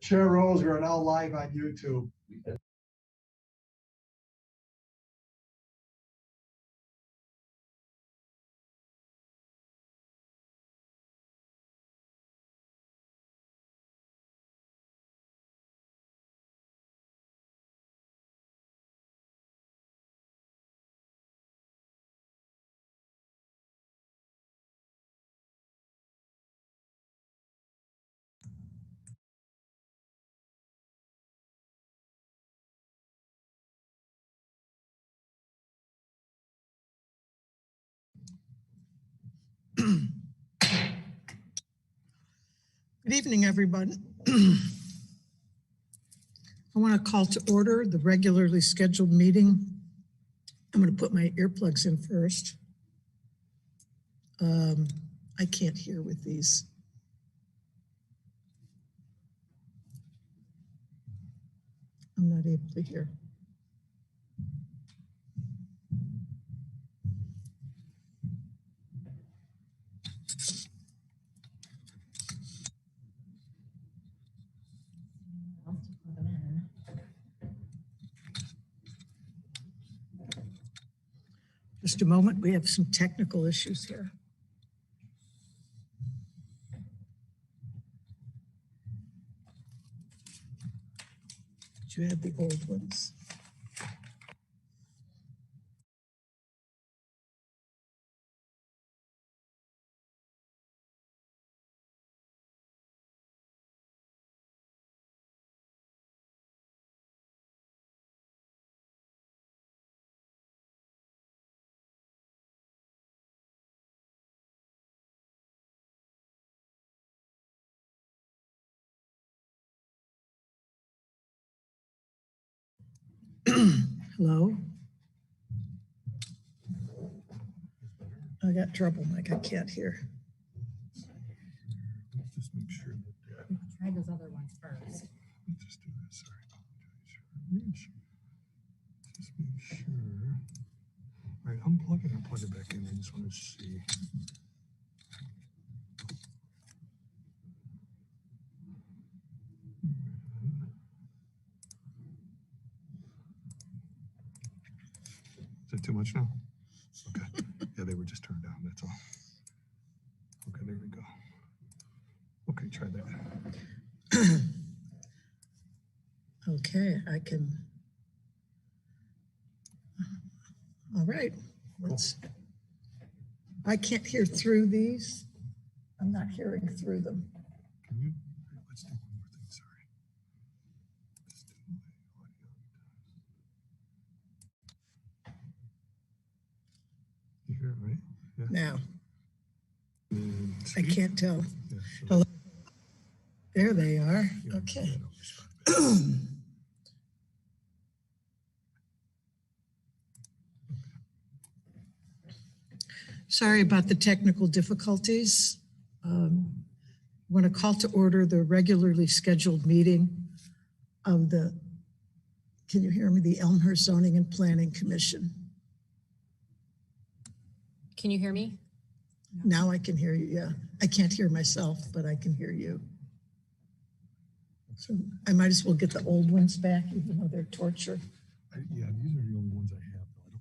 Chair Rose, we are now live on YouTube. Good evening, everyone. I want to call to order the regularly scheduled meeting. I'm going to put my earplugs in first. I can't hear with these. I'm not able to hear. Just a moment, we have some technical issues here. Do you have the old ones? Hello? I got trouble, Mike. I can't hear. Just make sure that Try those other ones first. let's just do this. Sorry. Just make sure. All right, unplug it and plug it back in. I just want to see. Is that too much now? Okay. Yeah, they were just turned down. That's all. Okay, there we go. Okay, try that. Okay, I can. All right, I can't hear through these. I'm not hearing through them. Can you? Let's do one more thing. Sorry. Let's do audio. You hear it, right? Yeah. Now, I Speak. can't tell. Yeah, so- Hello? There they are. yeah, Okay. yeah, no, respond. Sorry about the technical difficulties. I want to call to order the regularly scheduled meeting of the, can you hear me? The Elmhurst Zoning and Planning Commission. Can you hear me? Now I can hear you, yeah. I can't hear myself, but I can hear you. So I might as well get the old ones back, even though they're torture. Yeah, these are the only ones I have. Though. I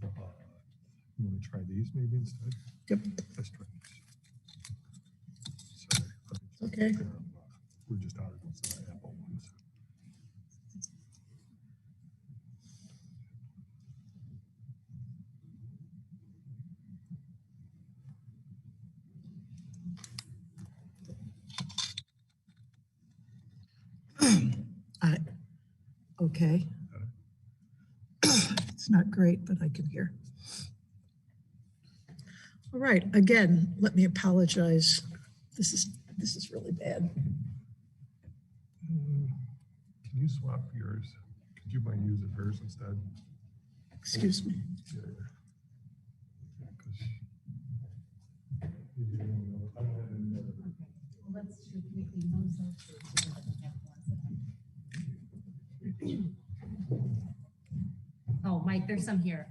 don't have the. You want to try these maybe instead? Yep. Let's try these. Sorry. Okay. We're just out of the Apple ones. Okay. It's not great, but I can hear. All right, again, let me apologize. This is really bad. Can you swap yours? Could you mind using hers instead? Excuse me. Yeah. 'Cause you don't know. I don't have any other. Well, let's we notice those two so that we have ones that have. Oh, Mike, there's some here.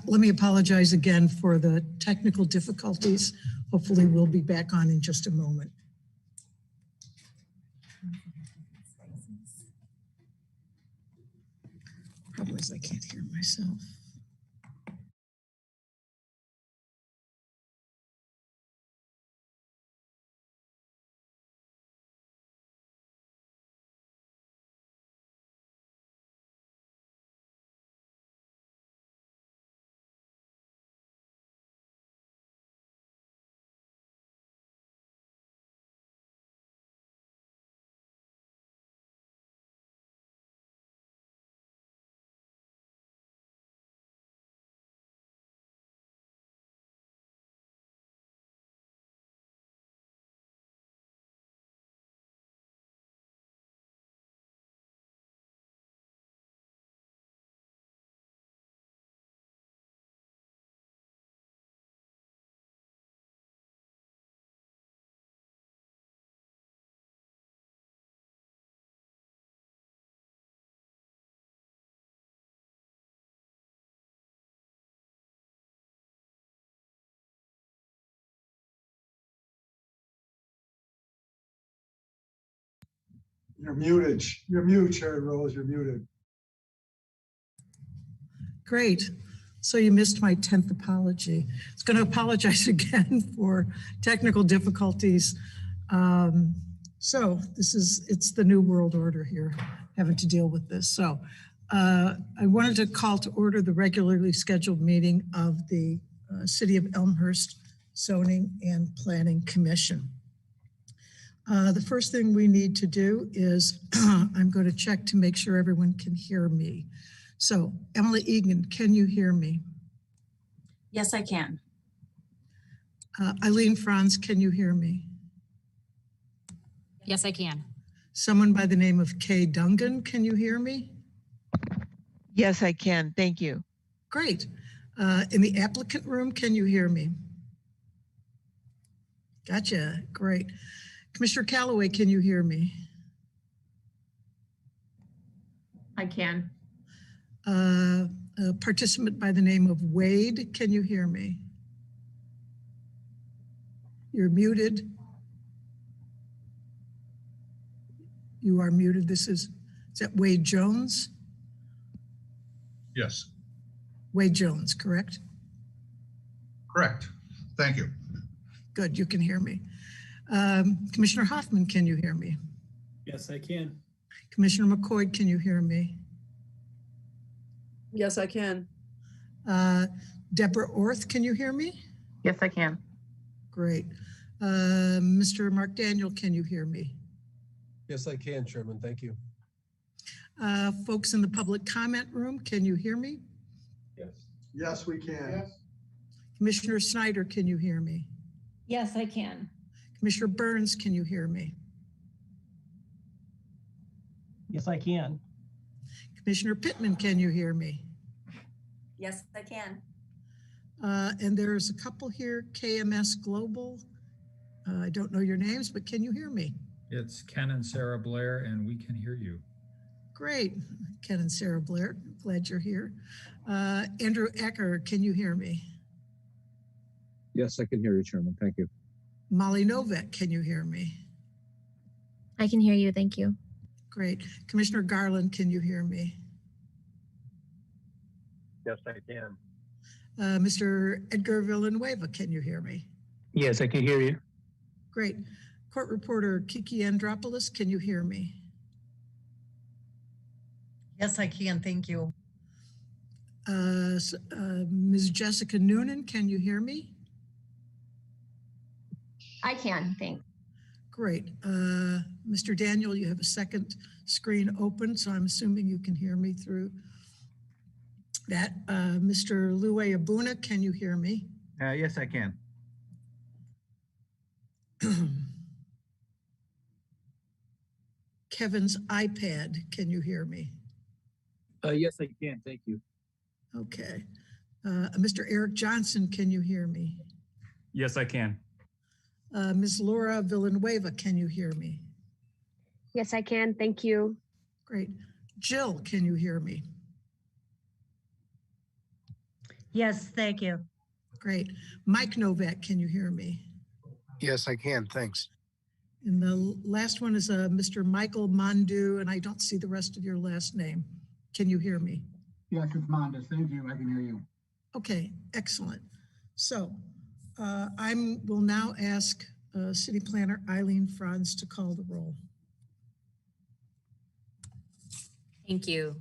Let me apologize again for the technical difficulties. hopefully we'll be back on in just a moment. Problem is I can't hear myself. You're muted. You're mute, Sherry Rose. You're muted. Great. So you missed my 10th apology. It's going to apologize again for technical difficulties. So it's the new world order here, having to deal with this. So I wanted to call to order the regularly scheduled meeting of the City of Elmhurst Zoning and Planning Commission. The first thing we need to do is I'm going to check to make sure everyone can hear me. So Emily Egan, can you hear me? Yes, I can. Eileen Franz, can you hear me? Yes, I can. Someone by the name of Kay Dungan, can you hear me? Yes, I can. Thank you. Great. In the applicant room, can you hear me? Gotcha. Great. Commissioner Calloway, can you hear me? I can. A participant by the name of Wade, can you hear me? You're muted. You are muted. Is that Wade Jones? Yes, Wade Jones, correct? correct. Thank you. Good, you can hear me. Commissioner Hoffman, can you hear me? Yes, I can. Commissioner McCoy, can you hear me? Yes, I can. Deborah Orth, can you hear me? Yes, I can. Great. Mr. Mark Daniel, can you hear me? Yes, I can, Chairman. Thank you. Folks in the public comment room, can you hear me? Yes. Yes, we can. Commissioner Snyder, can you hear me? Yes, I can. Commissioner Burns, can you hear me? Yes, I can. Commissioner Pittman, can you hear me? Yes, I can. And there's a couple here, KMS Global. I don't know your names, but can you hear me? It's Ken and Sarah Blair, and we can hear you. Great. Ken and Sarah Blair, glad you're here. Andrew Ecker, can you hear me? Yes, I can hear you, Chairman. Thank you. Molly Novak, can you hear me? I can hear you. Thank you. Great. Commissioner Garland, can you hear me? Yes, I can. Mr. Edgar Villanueva, can you hear me? Yes, I can hear you. Great. Court reporter Kiki Andropoulos, can you hear me? Yes, I can. Thank you. Ms. Jessica Noonan, can you hear me? I can. Thanks. Great. Mr. Daniel, you have a second screen open, so I'm assuming you can hear me through that. Mr. Luwe Abuna, can you hear me? Yes, I can. Kevin's iPad, can you hear me? Yes, I can. Thank you. Okay. Mr. Eric Johnson, can you hear me? Yes, I can. Ms. Laura Villanueva, can you hear me? Yes, I can. Thank you. Great. Jill, can you hear me? Yes, thank you. Great. Mike Novak, can you hear me? Yes, I can. Thanks. And the last one is Mr. Michael Mandu, and I don't see the rest of your last name. Can you hear me? Yes, it's Monda. Thank you. I can hear you. Okay, excellent. So I will now ask City Planner Eileen Franz to call the roll. Thank you.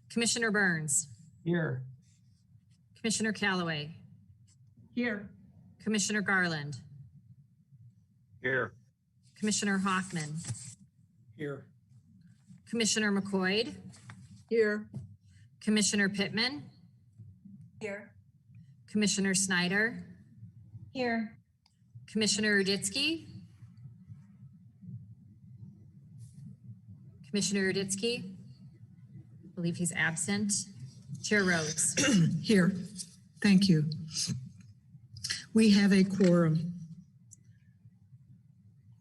Commissioner Burns. Here. Commissioner Callaway. Here. Commissioner Garland. Here. Commissioner Hoffman. Here. Commissioner McCoy. Here. Commissioner Pittman. Here. Commissioner Snyder. Here. Commissioner Uditsky. Commissioner Uditsky. I believe he's absent. Chair Rose. Here. Thank you. We have a quorum.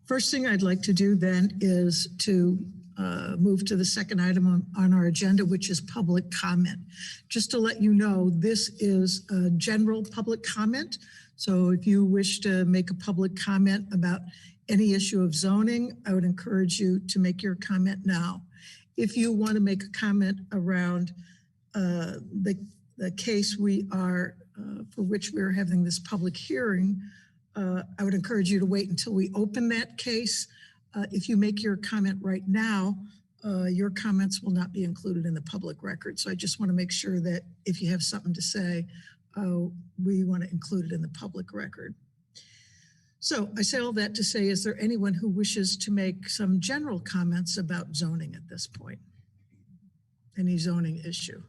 First thing I'd like to do then is to move to the second item on our agenda, which is public comment. Just to let you know, this is a general public comment. So if you wish to make a public comment about any issue of zoning, I would encourage you to make your comment now. If you want to make a comment around the case for which we're having this public hearing, I would encourage you to wait until we open that case. If you make your comment right now, your comments will not be included in the public record. So I just want to make sure that if you have something to say, we want to include it in the public record. So I say all that to say, is there anyone who wishes to make some general comments about zoning at this point? Any zoning issue?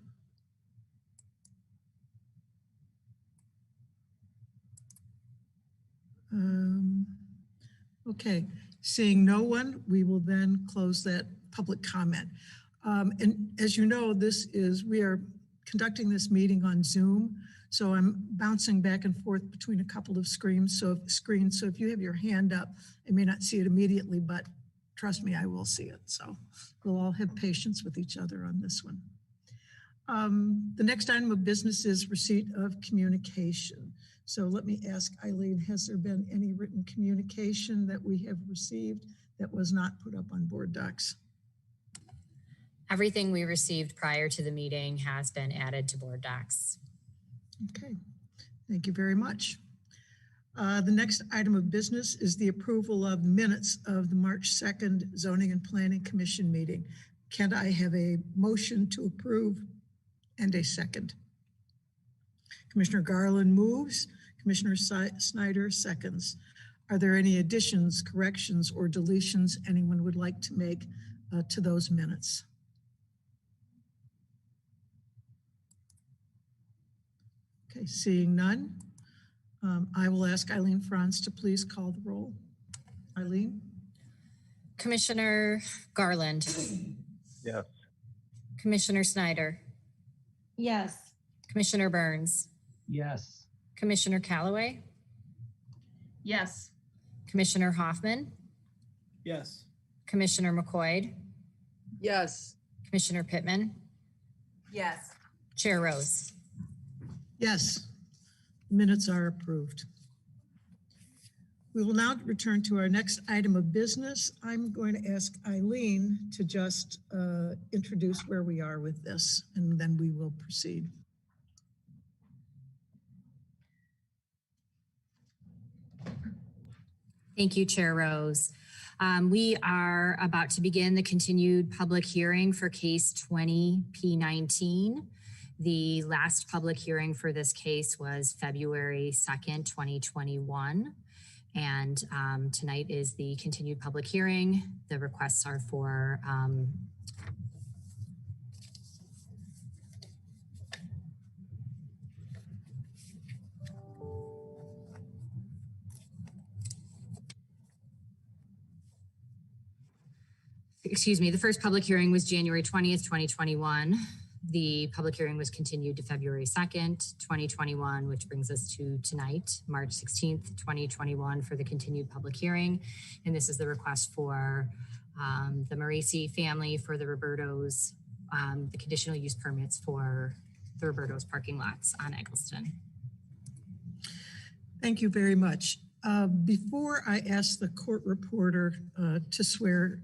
Okay, seeing no one, we will then close that public comment. And as you know, we are conducting this meeting on Zoom. So I'm bouncing back and forth between a couple of screens. So if you have your hand up, I may not see it immediately, but trust me, I will see it. So we'll all have patience with each other on this one. The next item of business is receipt of communication. So let me ask Eileen, has there been any written communication that we have received that was not put up on board docs? Everything we received prior to the meeting has been added to board docs. Okay, thank you very much. The next item of business is the approval of minutes of the March 2nd Zoning and Planning Commission meeting. Can I have a motion to approve and a second? Commissioner Garland moves. Commissioner Snyder seconds. Are there any additions, corrections, or deletions anyone would like to make to those minutes? Okay, seeing none, I will ask Eileen Franz to please call the roll. Eileen? Commissioner Garland. Yes. Commissioner Snyder. Yes. Commissioner Burns. Yes. Commissioner Callaway. Yes. Commissioner Hoffman. Yes. Commissioner McCoy. Yes. Commissioner Pittman. Yes. Chair Rose. Yes, minutes are approved. We will now return to our next item of business. I'm going to ask Eileen to just introduce where we are with this, and then we will proceed. Thank you, Chair Rose. We are about to begin the continued public hearing for case 20P19. The last public hearing for this case was February 2nd, 2021. And tonight is the continued public hearing. The requests are for excuse me, the first public hearing was January 20th, 2021. The public hearing was continued to February 2nd, 2021, which brings us to tonight, March 16th, 2021 for the continued public hearing. And this is the request for the Marisi family for the Roberto's, the conditional use permits for the Roberto's parking lots on Eggleston. Thank you very much. Before I ask the court reporter to swear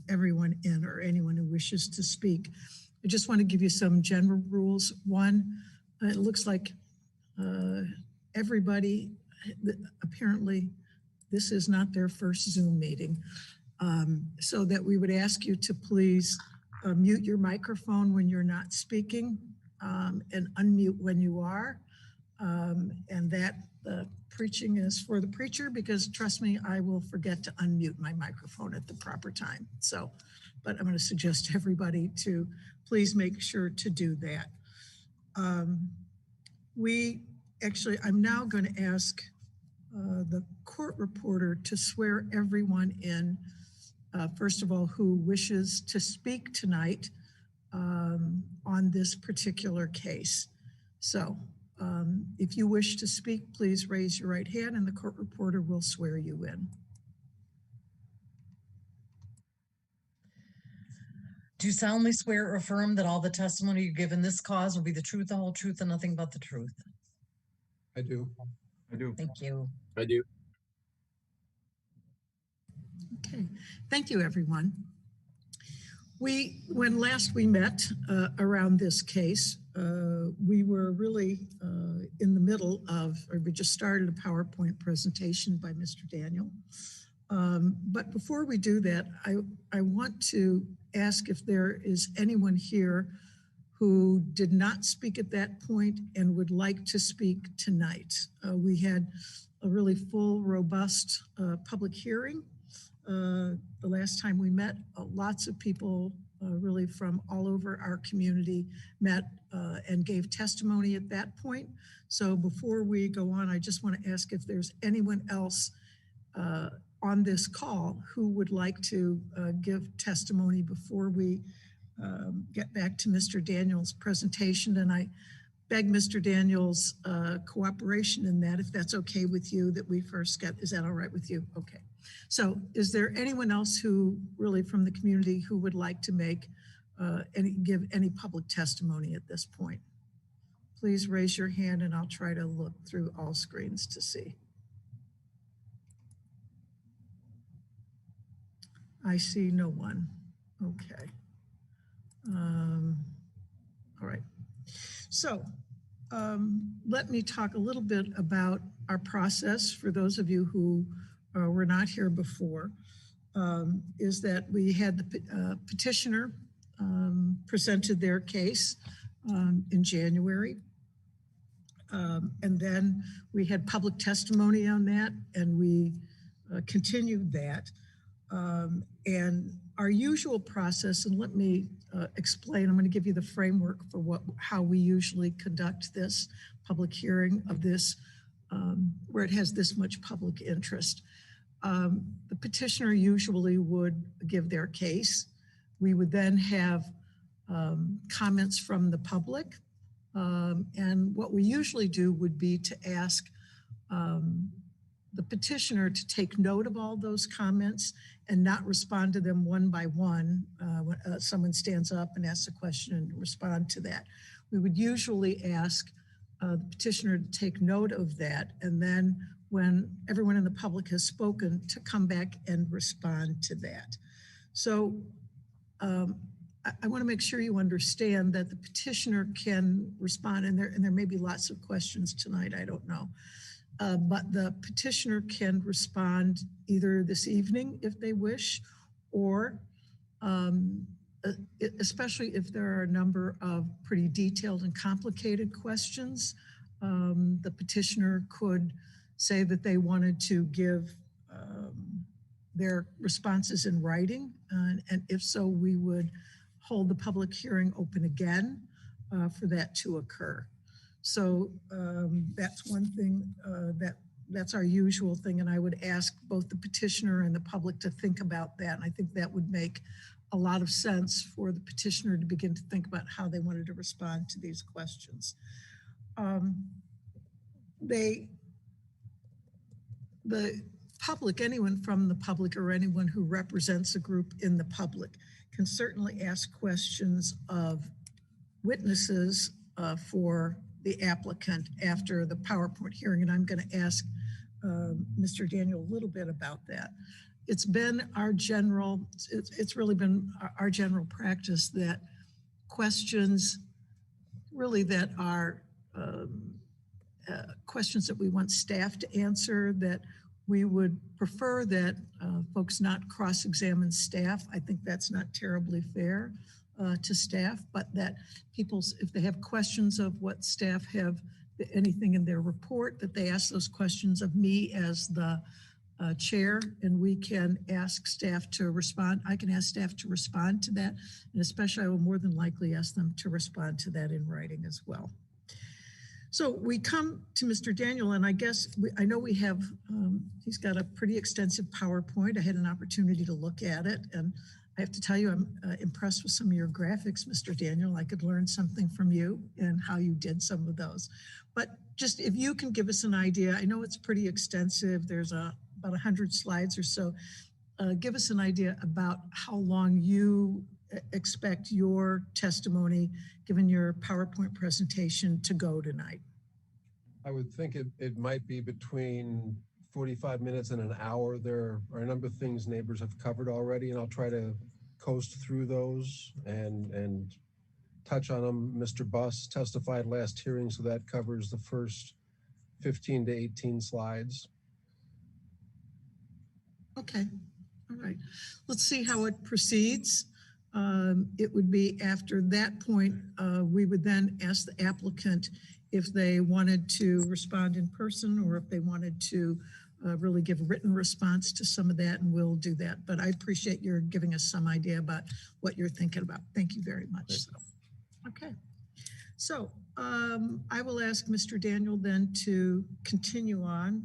everyone in or anyone who wishes to speak, I just want to give you some general rules. One, it looks like everybody, apparently, this is not their first Zoom meeting, so that we would ask you to please mute your microphone when you're not speaking and unmute when you are. And that preaching is for the preacher, because trust me, I will forget to unmute my microphone at the proper time. So, but I'm going to suggest to everybody to please make sure to do that. I'm now going to ask the court reporter to swear everyone in, first of all, who wishes to speak tonight on this particular case. So if you wish to speak, please raise your right hand and the court reporter will swear you in. Do you solemnly swear or affirm that all the testimony you give in this cause will be the truth, the whole truth, and nothing but the truth? I do. I do. Thank you. I do. Okay, thank you, everyone. When last we met around this case, we were really in the middle of, or we just started a PowerPoint presentation by Mr. Daniel. But before we do that, I want to ask if there is anyone here who did not speak at that point and would like to speak tonight. We had a really full, robust public hearing. The last time we met, lots of people really from all over our community met and gave testimony at that point. So before we go on, I just want to ask if there's anyone else on this call who would like to give testimony before we get back to Mr. Daniel's presentation. And I beg Mr. Daniel's cooperation in that, if that's okay with you, that we first get, is that all right with you? Okay. So is there anyone else who really from the community who would like to make give any public testimony at this point? Please raise your hand and I'll try to look through all screens to see. I see no one. Okay. All right. So let me talk a little bit about our process for those of you who were not here before, is that we had the petitioner presented their case in January. And then we had public testimony on that and we continued that. And our usual process, and let me explain, I'm going to give you the framework for how we usually conduct this public hearing of this, where it has this much public interest. The petitioner usually would give their case. We would then have comments from the public. And what we usually do would be to ask the petitioner to take note of all those comments and not respond to them one by one. When someone stands up and asks a question and respond to that. We would usually ask the petitioner to take note of that. And then when everyone in the public has spoken, to come back and respond to that. So I want to make sure you understand that the petitioner can respond, and there may be lots of questions tonight, I don't know. But the petitioner can respond either this evening if they wish, or especially if there are a number of pretty detailed and complicated questions, the petitioner could say that they wanted to give their responses in writing. And if so, we would hold the public hearing open again for that to occur. So that's one thing that's our usual thing. And I would ask both the petitioner and the public to think about that. And I think that would make a lot of sense for the petitioner to begin to think about how they wanted to respond to these questions. The public, anyone from the public or anyone who represents a group in the public can certainly ask questions of witnesses for the applicant after the PowerPoint hearing. And I'm going to ask Mr. Daniel a little bit about that. It's been our general, it's really been our general practice that questions really that are questions that we want staff to answer, that we would prefer that folks not cross-examine staff. I think that's not terribly fair to staff, but that people, if they have questions of what staff have, anything in their report, that they ask those questions of me as the chair, and we can ask staff to respond. I can ask staff to respond to that, and especially I will more than likely ask them to respond to that in writing as well. So we come to Mr. Daniel, and I guess I know we have, he's got a pretty extensive PowerPoint. I had an opportunity to look at it, and I have to tell you, I'm impressed with some of your graphics, Mr. Daniel. I could learn something from you and how you did some of those. But just if you can give us an idea, I know it's pretty extensive. There's about 100 slides or so. Give us an idea about how long you expect your testimony, given your PowerPoint presentation, to go tonight. I would think it might be between 45 minutes and an hour. There are a number of things neighbors have covered already, and I'll try to coast through those and touch on them. Mr. Buss testified last hearing, so that covers the first 15 to 18 slides. Okay, all right. Let's see how it proceeds. It would be after that point, we would then ask the applicant if they wanted to respond in person or if they wanted to really give a written response to some of that, and we'll do that. But I appreciate your giving us some idea about what you're thinking about. Thank you very much. Okay, so I will ask Mr. Daniel then to continue on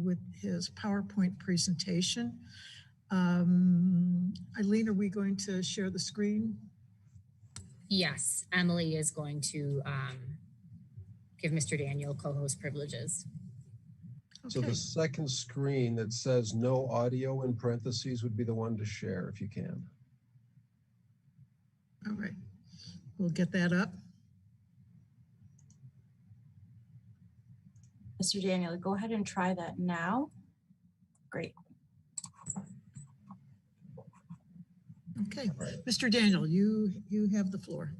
with his PowerPoint presentation. Eileen, are we going to share the screen? Yes, Emily is going to give Mr. Daniel co-host privileges. So the second screen that says no audio in parentheses would be the one to share if you can. All right, we'll get that up. Mr. Daniel, go ahead and try that now. Great. Okay, Mr. Daniel, you have the floor.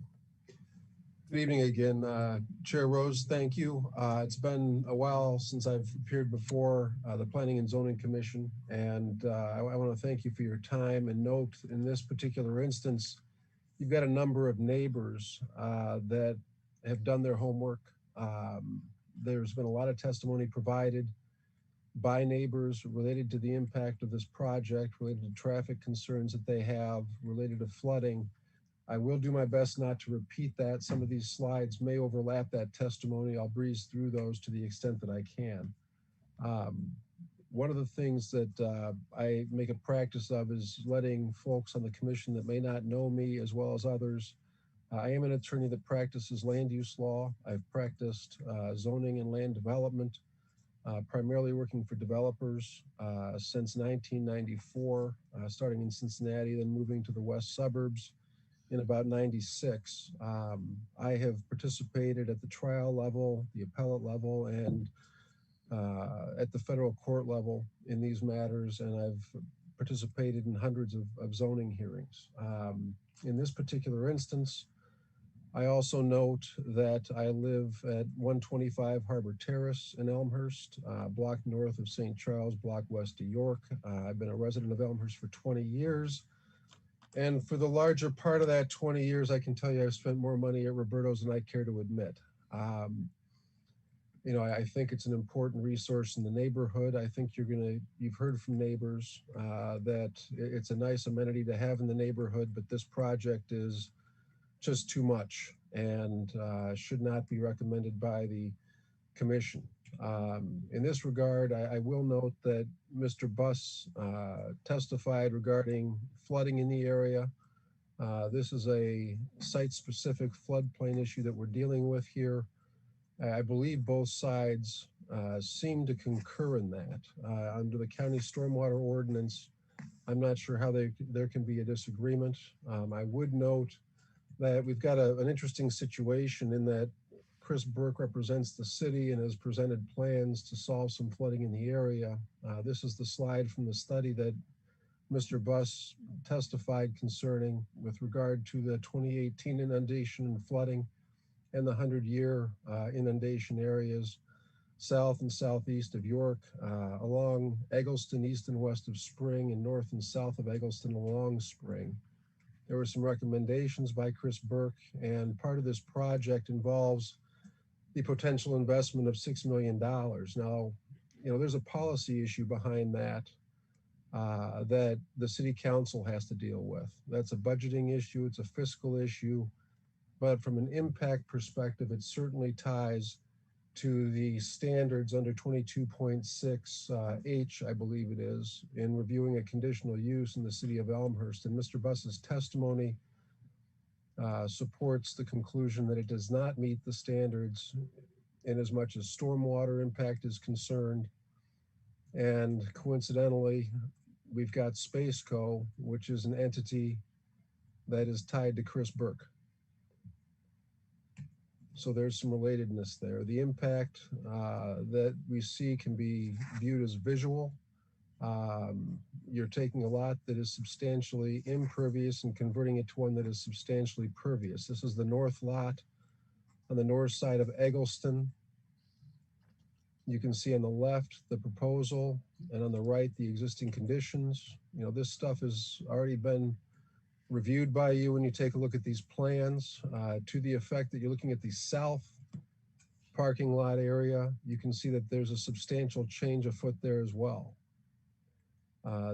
Good evening again, Chair Rose, thank you. It's been a while since I've appeared before the Planning and Zoning Commission, and I want to thank you for your time, and note in this particular instance, you've got a number of neighbors that have done their homework. There's been a lot of testimony provided by neighbors related to the impact of this project, related to traffic concerns that they have, related to flooding. I will do my best not to repeat that. Some of these slides may overlap that testimony. I'll breeze through those to the extent that I can. One of the things that I make a practice of is letting folks on the commission that may not know me, as well as others. I am an attorney that practices land use law. I've practiced zoning and land development, primarily working for developers since 1994, starting in Cincinnati, then moving to the west suburbs in about 96. I have participated at the trial level, the appellate level, and at the federal court level in these matters, and I've participated in hundreds of zoning hearings. In this particular instance, I also note that I live at 125 Harbor Terrace in Elmhurst, block north of St. Charles, block west of York. I've been a resident of Elmhurst for 20 years. And for the larger part of that 20 years, I can tell you I've spent more money at Roberto's than I care to admit. You know, I think it's an important resource in the neighborhood. I think you've heard from neighbors that it's a nice amenity to have in the neighborhood, but this project is just too much and should not be recommended by the commission. In this regard, I will note that Mr. Buss testified regarding flooding in the area. This is a site-specific floodplain issue that we're dealing with here. I believe both sides seem to concur in that. Under the county stormwater ordinance, I'm not sure how there can be a disagreement. I would note that we've got an interesting situation in that Chris Burke represents the city and has presented plans to solve some flooding in the area. This is the slide from the study that Mr. Buss testified concerning with regard to the 2018 inundation and flooding and the 100-year inundation areas south and southeast of York, along Eggleston, east and west of Spring, and north and south of Eggleston along Spring. There were some recommendations by Chris Burke, and part of this project involves the potential investment of $6 million. Now, there's a policy issue behind that that the city council has to deal with. That's a budgeting issue, it's a fiscal issue, but from an impact perspective, it certainly ties to the standards under 22.6 H, I believe it is, in reviewing a conditional use in the city of Elmhurst. And Mr. Buss's testimony supports the conclusion that it does not meet the standards in as much as stormwater impact is concerned. And coincidentally, we've got Spaceco, which is an entity that is tied to Chris Burke. So there's some relatedness there. The impact that we see can be viewed as visual. You're taking a lot that is substantially impervious and converting it to one that is substantially pervious. This is the north lot on the north side of Eggleston. You can see on the left the proposal and on the right the existing conditions. This stuff has already been reviewed by you when you take a look at these plans to the effect that you're looking at the south parking lot area. You can see that there's a substantial change afoot there as well.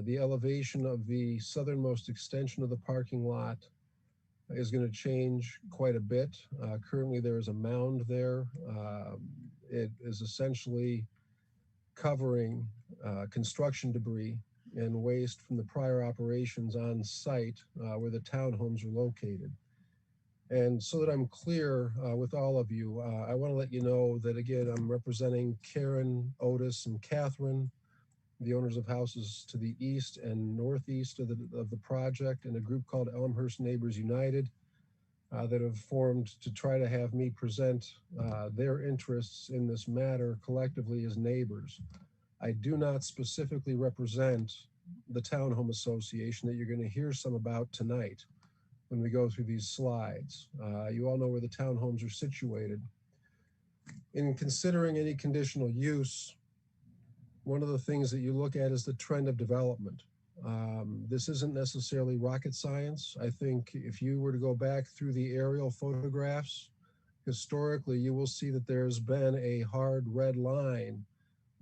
The elevation of the southernmost extension of the parking lot is going to change quite a bit. Currently there is a mound there. It is essentially covering construction debris and waste from the prior operations on site where the townhomes are located. And so that I'm clear with all of you, I want to let you know that, again, I'm representing Karen, Otis, and Catherine, the owners of houses to the east and northeast of the project, and a group called Elmhurst Neighbors United that have formed to try to have me present their interests in this matter collectively as neighbors. I do not specifically represent the Townhome Association that you're going to hear some about tonight when we go through these slides. You all know where the townhomes are situated. In considering any conditional use, one of the things that you look at is the trend of development. This isn't necessarily rocket science. I think if you were to go back through the aerial photographs, historically, you will see that there's been a hard red line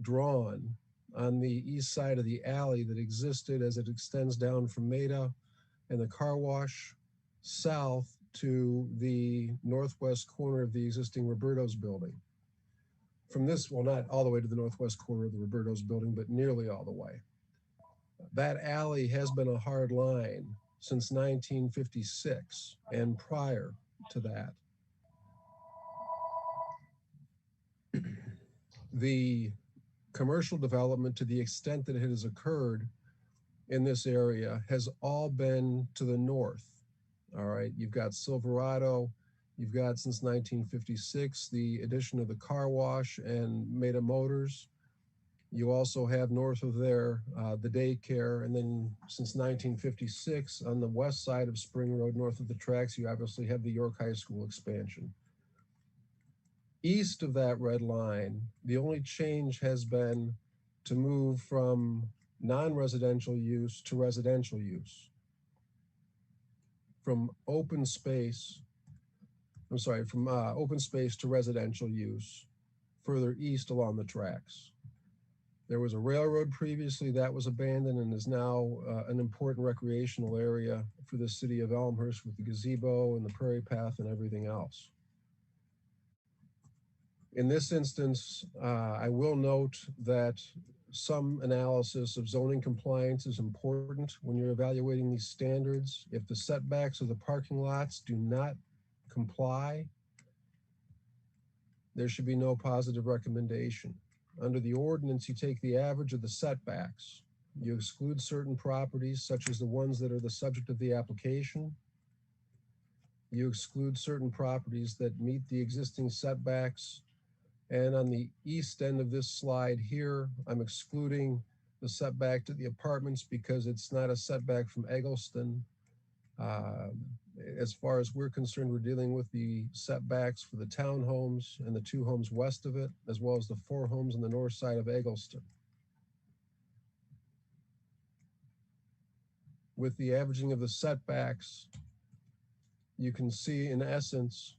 drawn on the east side of the alley that existed as it extends down from Maida and the car wash south to the northwest corner of the existing Roberto's building. From this, well, not all the way to the northwest corner of the Roberto's building, but nearly all the way. That alley has been a hard line since 1956 and prior to that. The commercial development, to the extent that it has occurred in this area, has all been to the north. All right, you've got Silverado, you've got since 1956 the addition of the car wash and Maida Motors. You also have north of there the daycare, and then since 1956 on the west side of Spring Road north of the tracks, you obviously have the York High School expansion. East of that red line, the only change has been to move from non-residential use to residential use. From open space to residential use further east along the tracks. There was a railroad previously that was abandoned and is now an important recreational area for the city of Elmhurst with the gazebo and the prairie path and everything else. In this instance, I will note that some analysis of zoning compliance is important when you're evaluating these standards. If the setbacks of the parking lots do not comply, there should be no positive recommendation. Under the ordinance, you take the average of the setbacks. You exclude certain properties, such as the ones that are the subject of the application. you exclude certain properties that meet the existing setbacks. And on the east end of this slide here, I'm excluding the setback to the apartments because it's not a setback from Eggleston. As far as we're concerned, we're dealing with the setbacks for the townhomes and the 2 homes west of it, as well as the 4 homes on the north side of Eggleston. With the averaging of the setbacks, you can see in essence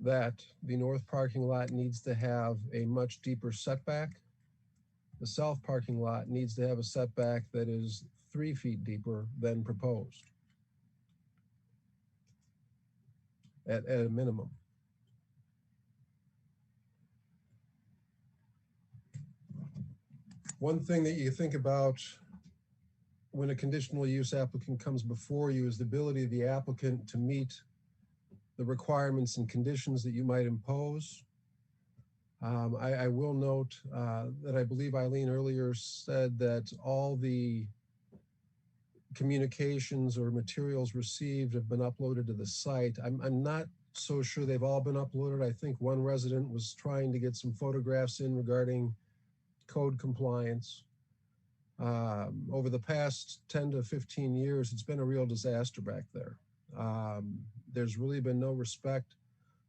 that the north parking lot needs to have a much deeper setback. The south parking lot needs to have a setback that is 3 feet deeper than proposed at a minimum. One thing that you think about when a conditional use applicant comes before you is the ability of the applicant to meet the requirements and conditions that you might impose. I will note that I believe Eileen earlier said that all the communications or materials received have been uploaded to the site. I'm not so sure they've all been uploaded. I think one resident was trying to get some photographs in regarding code compliance. Over the past 10 to 15 years, it's been a real disaster back there. There's really been no respect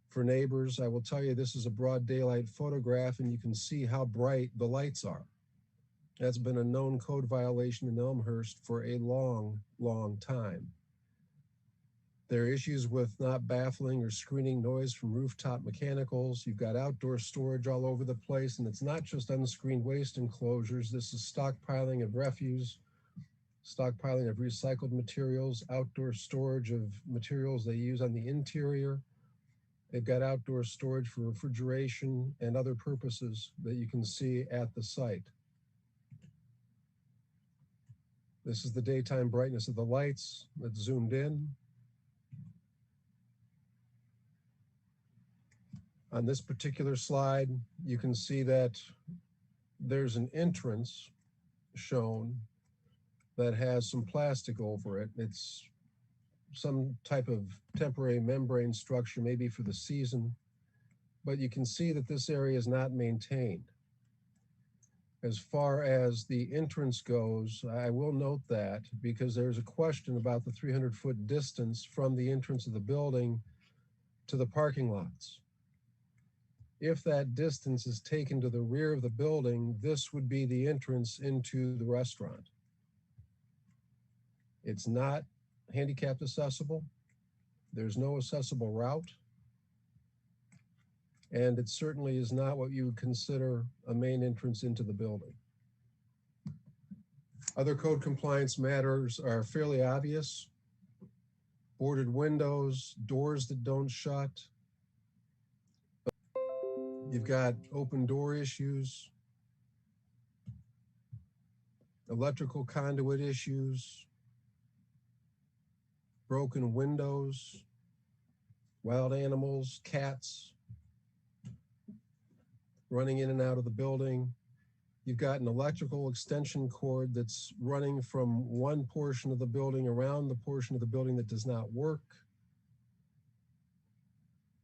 for neighbors. I will tell you, this is a broad daylight photograph and you can see how bright the lights are. That's been a known code violation in Elmhurst for a long, long time. There are issues with not baffling or screening noise from rooftop mechanicals. You've got outdoor storage all over the place, and it's not just unscreened waste enclosures. This is stockpiling of refuse, stockpiling of recycled materials, outdoor storage of materials they use on the interior. They've got outdoor storage for refrigeration and other purposes that you can see at the site. This is the daytime brightness of the lights that's zoomed in. On this particular slide, you can see that there's an entrance shown that has some plastic over it. It's some type of temporary membrane structure, maybe for the season, but you can see that this area is not maintained. As far as the entrance goes, I will note that because there's a question about the 300-foot distance from the entrance of the building to the parking lots. If that distance is taken to the rear of the building, this would be the entrance into the restaurant. It's not handicapped accessible. There's no accessible route. And it certainly is not what you would consider a main entrance into the building. Other code compliance matters are fairly obvious. Boarded windows, doors that don't shut. You've got open door issues, electrical conduit issues, broken windows, wild animals, cats running in and out of the building. You've got an electrical extension cord that's running from one portion of the building around the portion of the building that does not work.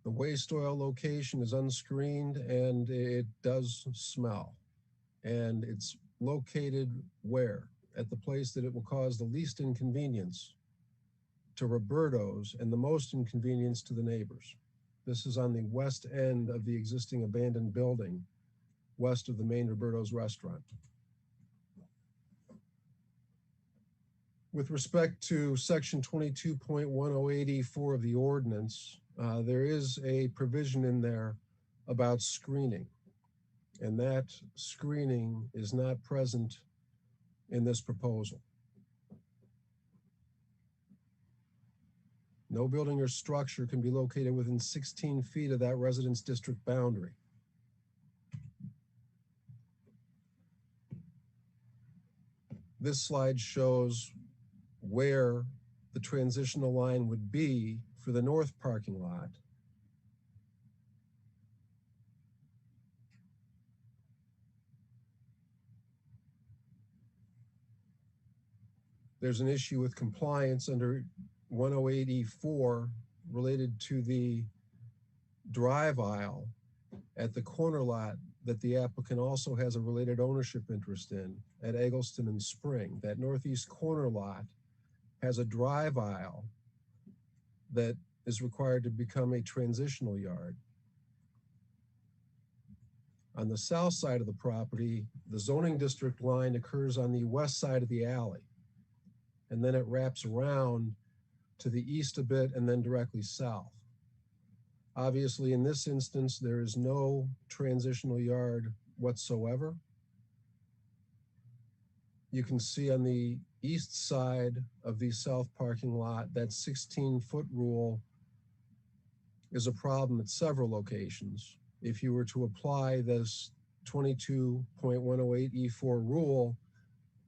The waste oil location is unscreened and it does smell. And it's located where? At the place that it will cause the least inconvenience to Roberto's and the most inconvenience to the neighbors. This is on the west end of the existing abandoned building, west of the main Roberto's restaurant. With respect to section 22.1084 of the ordinance, there is a provision in there about screening, and that screening is not present in this proposal. No building or structure can be located within 16 feet of that residence district boundary. This slide shows where the transitional line would be for the north parking lot. There's an issue with compliance under 1084 related to the drive aisle at the corner lot that the applicant also has a related ownership interest in at Eggleston and Spring. That northeast corner lot has a drive aisle that is required to become a transitional yard. On the south side of the property, the zoning district line occurs on the west side of the alley. And then it wraps around to the east a bit and then directly south. Obviously, in this instance, there is no transitional yard whatsoever. You can see on the east side of the south parking lot, that 16-foot rule is a problem at several locations. If you were to apply this 22.108E4 rule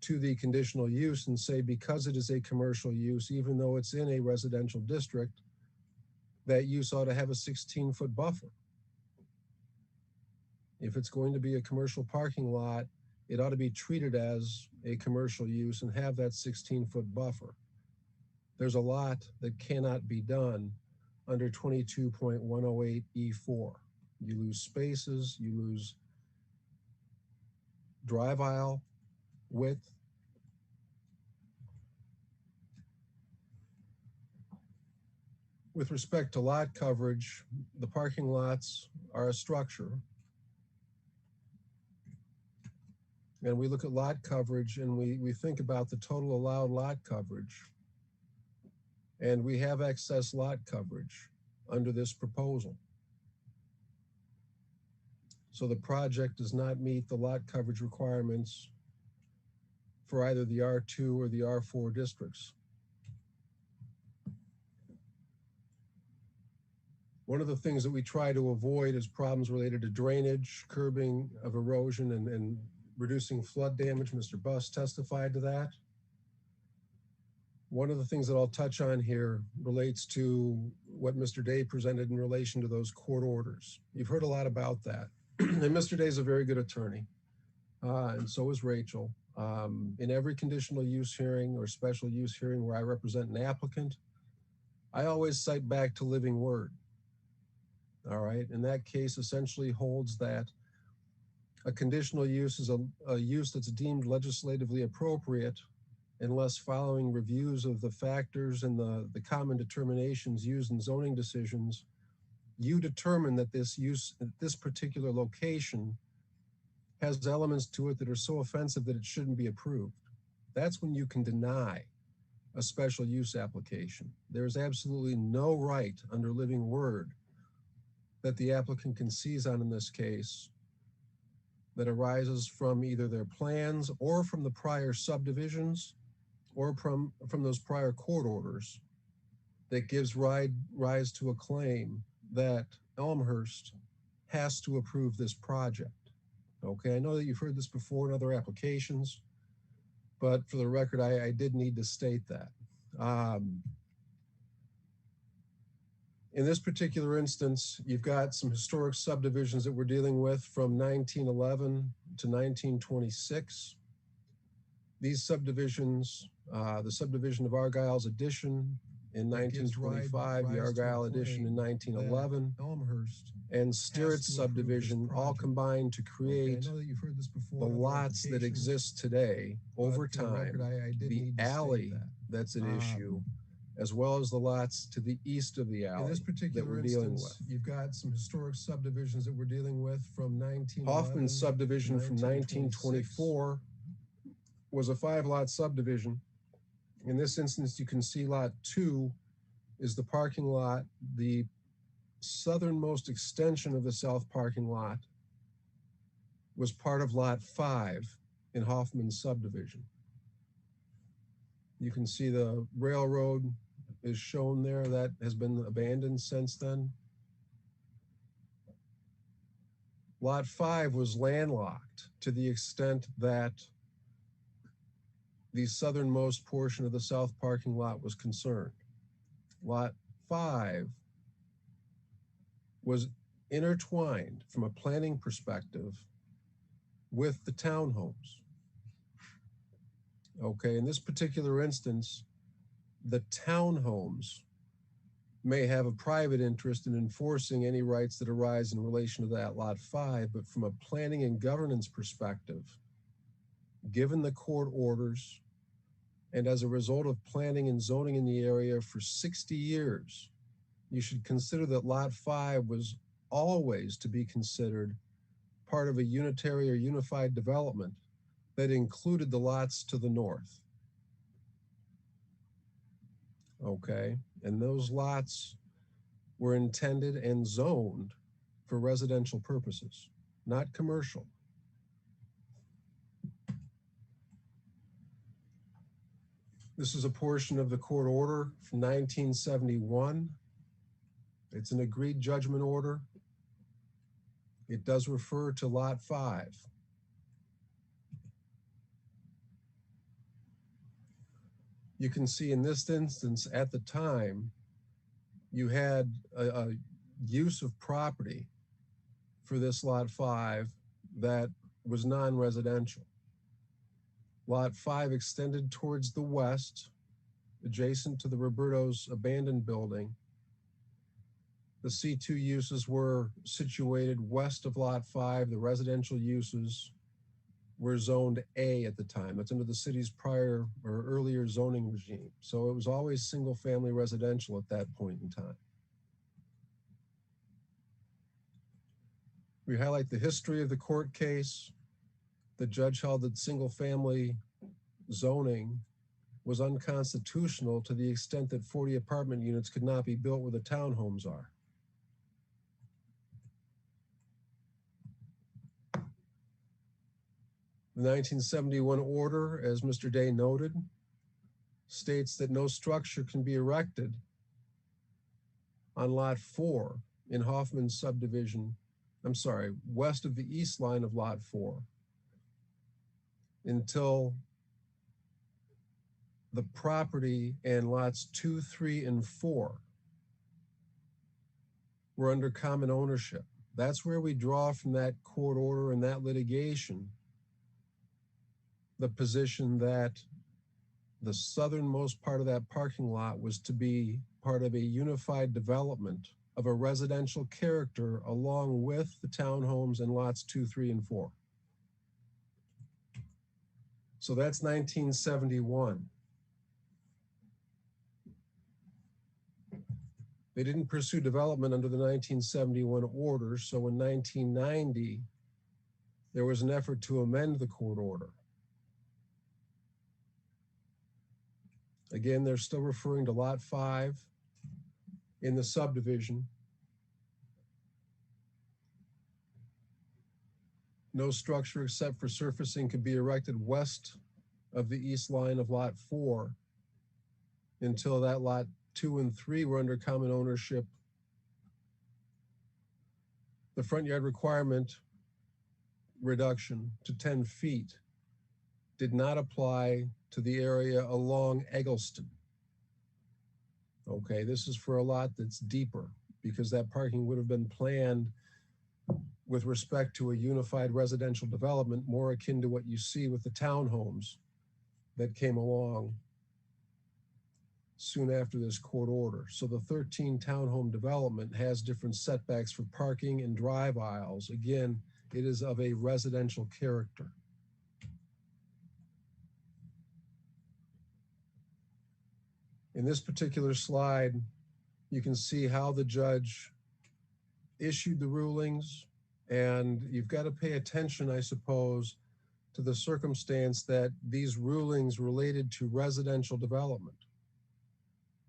to the conditional use and say, because it is a commercial use, even though it's in a residential district, that use ought to have a 16-foot buffer. If it's going to be a commercial parking lot, it ought to be treated as a commercial use and have that 16-foot buffer. There's a lot that cannot be done under 22.108E4. You lose spaces, you lose drive aisle width. With respect to lot coverage, the parking lots are a structure. And we look at lot coverage and we think about the total allowed lot coverage. And we have excess lot coverage under this proposal. So the project does not meet the lot coverage requirements for either the R2 or the R4 districts. One of the things that we try to avoid is problems related to drainage, curbing of erosion, and reducing flood damage. Mr. Buss testified to that. One of the things that I'll touch on here relates to what Mr. Day presented in relation to those court orders. You've heard a lot about that. And Mr. Day is a very good attorney, and so is Rachel. In every conditional use hearing or special use hearing where I represent an applicant, I always cite back to living word. All right, and that case essentially holds that a conditional use is a use that's deemed legislatively appropriate unless following reviews of the factors and the common determinations used in zoning decisions, you determine that this use at this particular location has elements to it that are so offensive that it shouldn't be approved. That's when you can deny a special use application. There's absolutely no right under living word that the applicant can seize on in this case that arises from either their plans or from the prior subdivisions or from those prior court orders that gives rise to a claim that Elmhurst has to approve this project. Okay, I know that you've heard this before in other applications, but for the record, I did need to state that. In this particular instance, you've got some historic subdivisions that we're dealing with from 1911 to 1926. These subdivisions, the subdivision of Argyle's Addition in 1925, the Argyle Addition in 1911, and Sterrett's subdivision all combined to create the lots that exist today over time, the alley that's at issue, as well as the lots to the east of the alley that we're dealing with. You've got some historic subdivisions that we're dealing with from 1911. Hoffman's subdivision from 1924 was a 5-lot subdivision. In this instance, you can see lot 2 is the parking lot. The southernmost extension of the south parking lot was part of lot 5 in Hoffman's subdivision. You can see the railroad is shown there. That has been abandoned since then. Lot 5 was landlocked to the extent that the southernmost portion of the south parking lot was concerned. Lot 5 was intertwined from a planning perspective with the townhomes. Okay, in this particular instance, the townhomes may have a private interest in enforcing any rights that arise in relation to that lot 5, but from a planning and governance perspective, given the court orders, and as a result of planning and zoning in the area for 60 years, you should consider that lot 5 was always to be considered part of a unitary or unified development that included the lots to the north. Okay, and those lots were intended and zoned for residential purposes, not commercial. This is a portion of the court order from 1971. It's an agreed judgment order. It does refer to lot 5. You can see in this instance, at the time, you had a use of property for this lot 5 that was non-residential. Lot 5 extended towards the west, adjacent to the Roberto's abandoned building. The C2 uses were situated west of lot 5. The residential uses were zoned A at the time. That's under the city's prior or earlier zoning regime. So it was always single family residential at that point in time. We highlight the history of the court case. The judge held that single family zoning was unconstitutional to the extent that 40 apartment units could not be built where the townhomes are. The 1971 order, as Mr. Day noted, states that no structure can be erected on lot 4 in Hoffman's subdivision, west of the east line of lot 4 until the property and lots 2, 3, and 4 were under common ownership. That's where we draw from that court order and that litigation the position that the southernmost part of that parking lot was to be part of a unified development of a residential character along with the townhomes and lots 2, 3, and 4. So that's 1971. They didn't pursue development under the 1971 order, so in 1990, there was an effort to amend the court order. Again, they're still referring to lot 5 in the subdivision. No structure except for surfacing could be erected west of the east line of lot 4 until that lot 2 and 3 were under common ownership. The front yard requirement reduction to 10 feet did not apply to the area along Eggleston. Okay, this is for a lot that's deeper because that parking would have been planned with respect to a unified residential development more akin to what you see with the townhomes that came along soon after this court order. So the 13 townhome development has different setbacks for parking and drive aisles. Again, it is of a residential character. In this particular slide, you can see how the judge issued the rulings, and you've got to pay attention, I suppose, to the circumstance that these rulings related to residential development.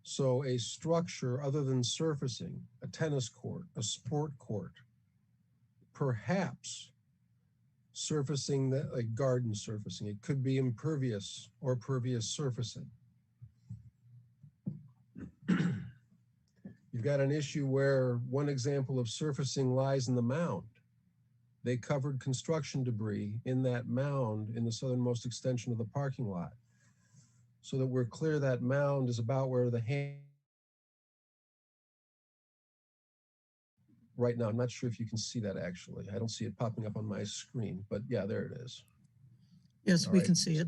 So a structure other than surfacing, a tennis court, a sport court, perhaps surfacing, like garden surfacing, it could be impervious or pervious surfacing. You've got an issue where one example of surfacing lies in the mound. They covered construction debris in that mound in the southernmost extension of the parking lot. So that we're clear that mound is about where the hand. Right now, I'm not sure if you can see that actually. I don't see it popping up on my screen, but yeah, there it is. Yes, All we right. can see it.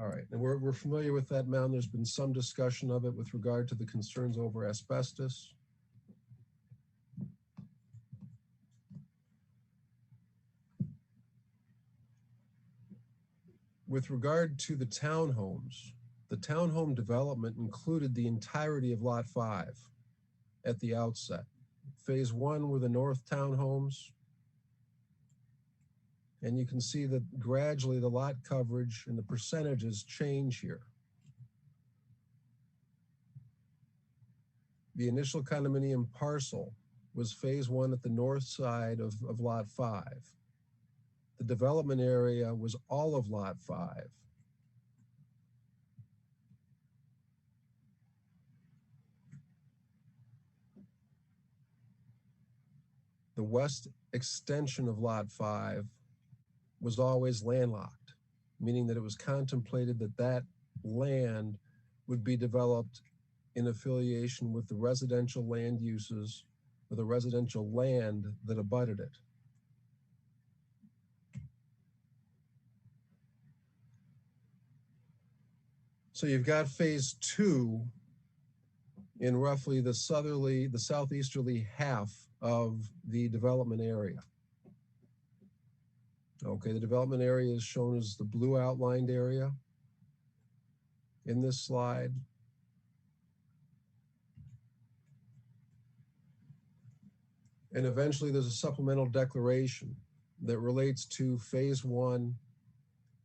All right, and we're familiar with that mound. There's been some discussion of it with regard to the concerns over asbestos. With regard to the townhomes, the townhome development included the entirety of Lot 5 at the outset. Phase 1 were the north townhomes, and you can see that gradually the lot coverage and the percentages change here. The initial condominium parcel was phase 1 at the north side of Lot 5. The development area was all of Lot 5. The west extension of Lot 5 was always landlocked, meaning that it was contemplated that that land would be developed in affiliation with the residential land uses or the residential land that abutted it. So you've got phase 2 in roughly the southeasterly half of the development area. Okay, the development area is shown as the blue outlined area in this slide. And eventually there's a supplemental declaration that relates to phase 1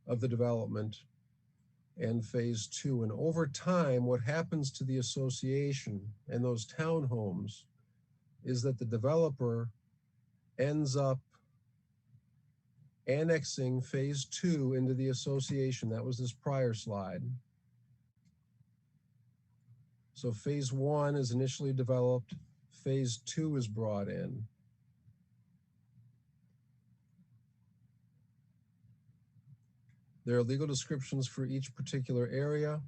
of the development and phase 2. And over time, what happens to the association and those townhomes is that the developer ends up annexing phase 2 into the association. That was this prior slide. So phase 1 is initially developed, phase 2 is brought in. There are legal descriptions for each particular area.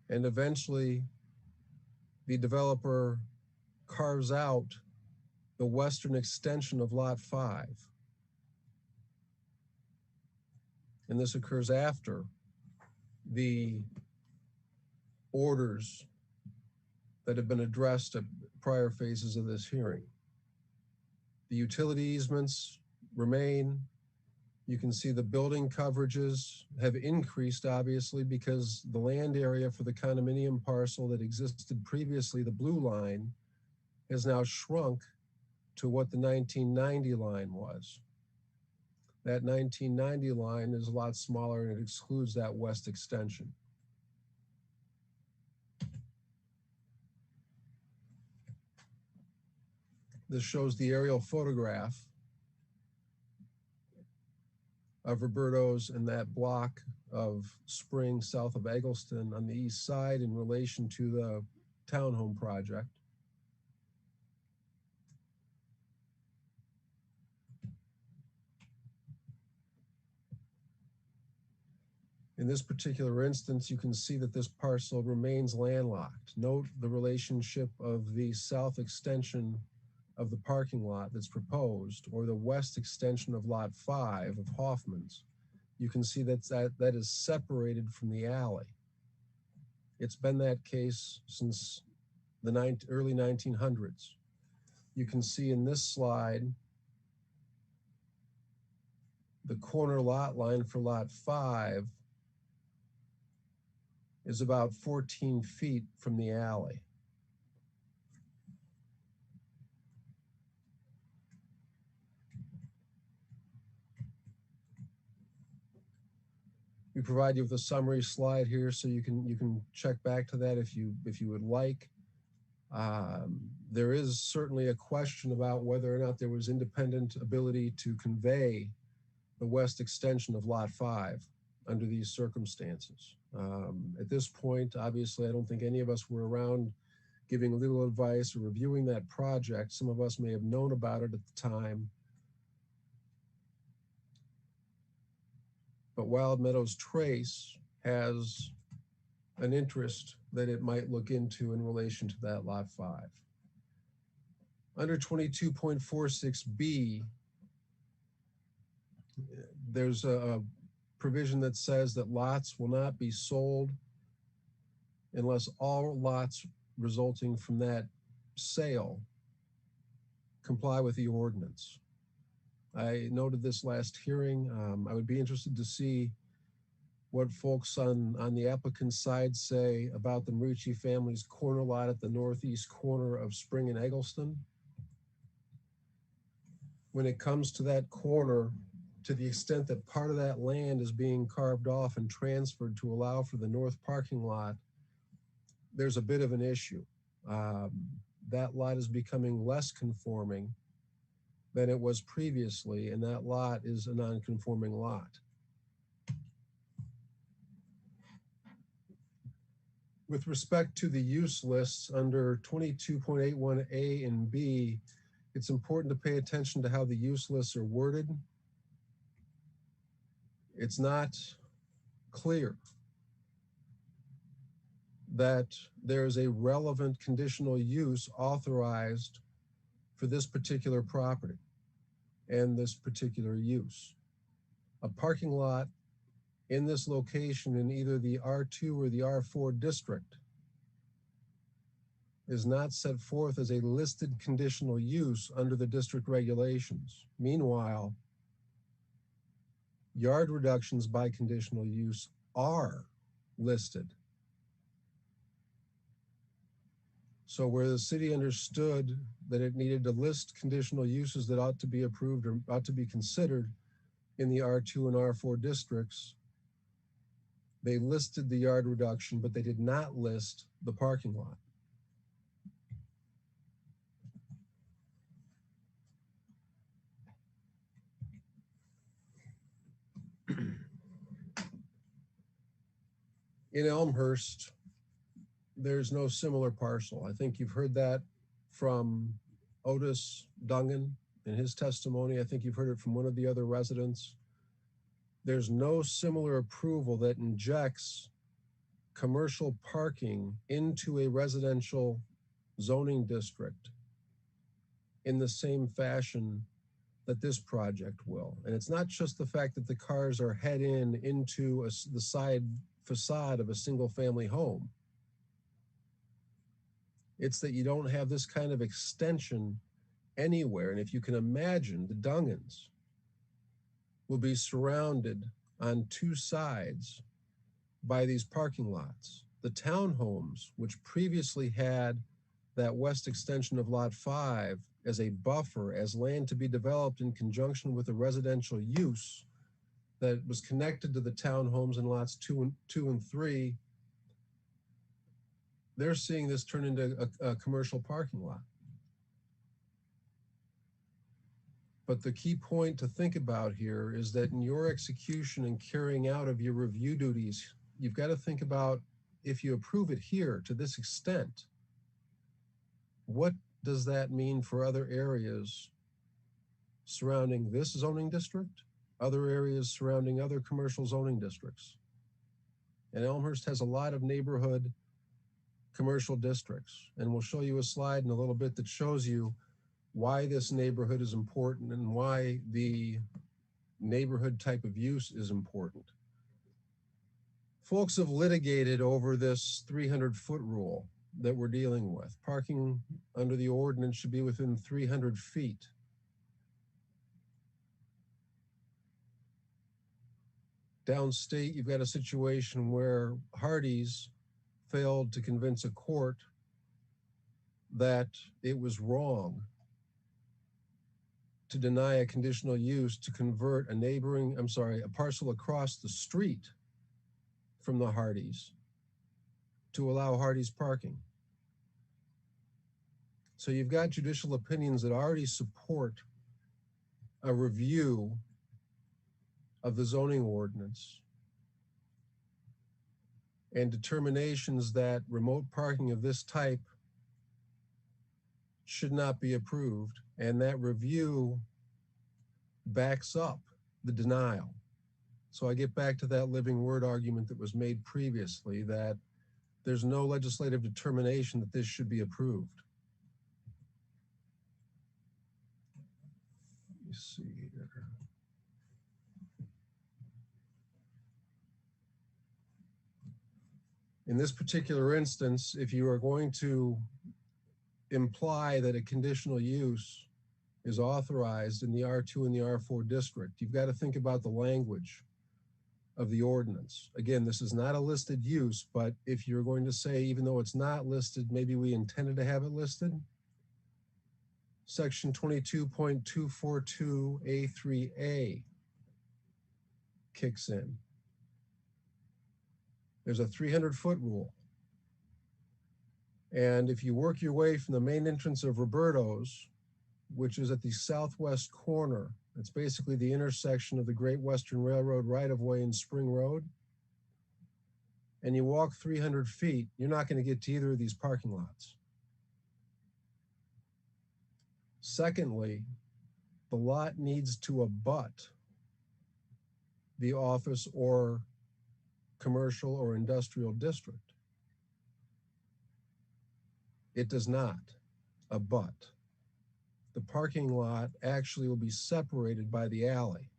And eventually, the developer carves out the western extension of Lot 5. And this occurs after the orders that have been addressed at prior phases of this hearing. The utility easements remain. You can see the building coverages have increased, obviously, because the land area for the condominium parcel that existed previously, the blue line, has now shrunk to what the 1990 line was. That 1990 line is a lot smaller and it excludes that west extension. This shows the aerial photograph of Roberto's and that block of Spring south of Eggleston on the east side in relation to the townhome project. In this particular instance, you can see that this parcel remains landlocked. Note the relationship of the south extension of the parking lot that's proposed, or the west extension of Lot 5 of Hoffman's. You can see that is separated from the alley. It's been that case since the early 1900s. You can see in this slide the corner lot line for Lot 5 is about 14 feet from the alley. We provide you with a summary slide here, so you can check back to that if you would like. There is certainly a question about whether or not there was independent ability to convey the west extension of Lot 5 under these circumstances. At this point, obviously, I don't think any of us were around giving legal advice or reviewing that project. Some of us may have known about it at the time. But Wild Meadows Trace has an interest that it might look into in relation to that Lot 5. Under 22.46B, There's a provision that says that lots will not be sold unless all lots resulting from that sale comply with the ordinance. I noted this last hearing. I would be interested to see what folks on the applicant's side say about the Marucci family's corner lot at the northeast corner of Spring and Eggleston. When it comes to that corner, to the extent that part of that land is being carved off and transferred to allow for the north parking lot, there's a bit of an issue. That lot is becoming less conforming than it was previously, and that lot is a non-conforming lot. With respect to the use lists under 22.81A and B, it's important to pay attention to how the use lists are worded. It's not clear that there's a relevant conditional use authorized for this particular property and this particular use. A parking lot in this location in either the R2 or the R4 district is not set forth as a listed conditional use under the district regulations. Meanwhile, yard reductions by conditional use are listed. So where the city understood that it needed to list conditional uses that ought to be approved or ought to be considered in the R2 and R4 districts, they listed the yard reduction, but they did not list the parking lot. In Elmhurst, there's no similar parcel. I think you've heard that from Otis Dungan in his testimony. I think you've heard it from one of the other residents. There's no similar approval that injects commercial parking into a residential zoning district in the same fashion that this project will. And it's not just the fact that the cars are head into the side facade of a single family home. It's that you don't have this kind of extension anywhere. And if you can imagine, the Dungans will be surrounded on two sides by these parking lots. The townhomes, which previously had that west extension of Lot 5 as a buffer, as land to be developed in conjunction with a residential use that was connected to the townhomes in lots 2 and 3, they're seeing this turn into a commercial parking lot. But the key point to think about here is that in your execution and carrying out of your review duties, you've got to think about, if you approve it here to this extent, what does that mean for other areas surrounding this zoning district, other areas surrounding other commercial zoning districts? And Elmhurst has a lot of neighborhood commercial districts, and we'll show you a slide in a little bit that shows you why this neighborhood is important and why the neighborhood type of use is important. Folks have litigated over this 300-foot rule that we're dealing with. Parking under the ordinance should be within 300 feet. Downstate, you've got a situation where Hardee's failed to convince a court that it was wrong to deny a conditional use to convert a parcel across the street from the Hardee's to allow Hardee's parking. So you've got judicial opinions that already support a review of the zoning ordinance and determinations that remote parking of this type should not be approved, and that review backs up the denial. So I get back to that living word argument that was made previously, that there's no legislative determination that this should be approved. Let me see here. In this particular instance, if you are going to imply that a conditional use is authorized in the R2 and the R4 district, you've got to think about the language of the ordinance. Again, this is not a listed use, but if you're going to say, even though it's not listed, maybe we intended to have it listed, section 22.242A3A kicks in. There's a 300-foot rule. And if you work your way from the main entrance of Roberto's, which is at the southwest corner, it's basically the intersection of the Great Western Railroad right-of-way and Spring Road, and you walk 300 feet, you're not going to get to either of these parking lots. Secondly, the lot needs to abut the office or commercial or industrial district. It does not abut. The parking lot actually will be separated by the alley.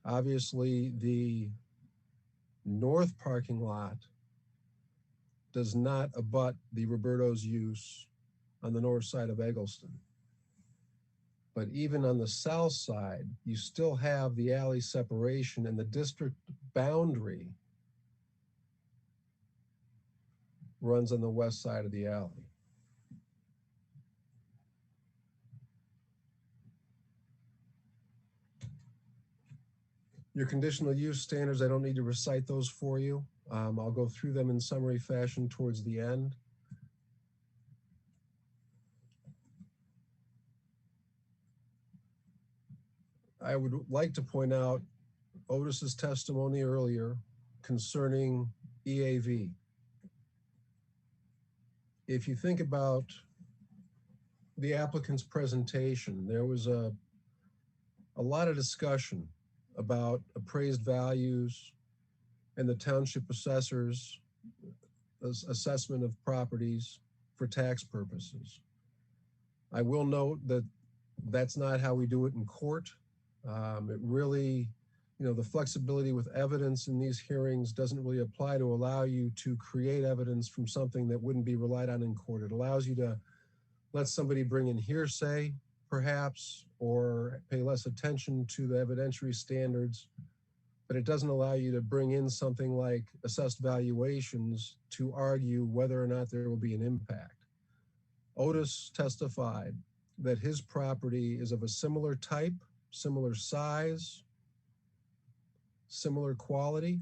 Obviously, the north parking lot does not abut the Roberto's use on the north side of Eggleston. But even on the south side, you still have the alley separation, and the district boundary runs on the west side of the alley. Your conditional use standards, I don't need to recite those for you. I'll go through them in summary fashion towards the end. I would like to point out Otis's testimony earlier concerning EAV. If you think about the applicant's presentation, there was a lot of discussion about appraised values and the township assessor's assessment of properties for tax purposes. I will note that that's not how we do it in court. It really, the flexibility with evidence in these hearings doesn't really apply to allow you to create evidence from something that wouldn't be relied on in court. It allows you to let somebody bring in hearsay, perhaps, or pay less attention to the evidentiary standards, but it doesn't allow you to bring in something like assessed valuations to argue whether or not there will be an impact. Otis testified that his property is of a similar type, similar size, similar quality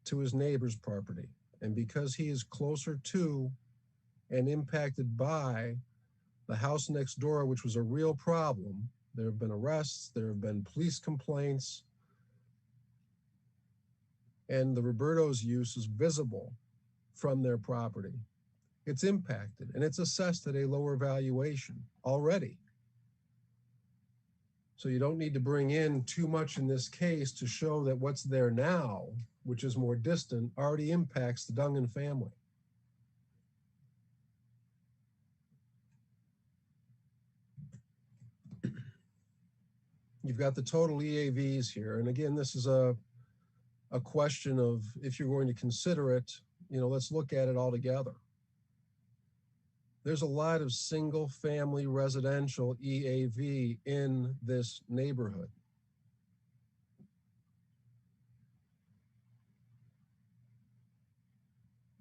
to his neighbor's property. And because he is closer to and impacted by the house next door, which was a real problem, there have been arrests, there have been police complaints, and the Roberto's use is visible from their property. It's impacted and it's assessed at a lower valuation already. So you don't need to bring in too much in this case to show that what's there now, which is more distant, already impacts the Dungan family. You've got the total EAVs here. And again, this is a question of, if you're going to consider it, let's look at it all together. There's a lot of single family residential EAV in this neighborhood.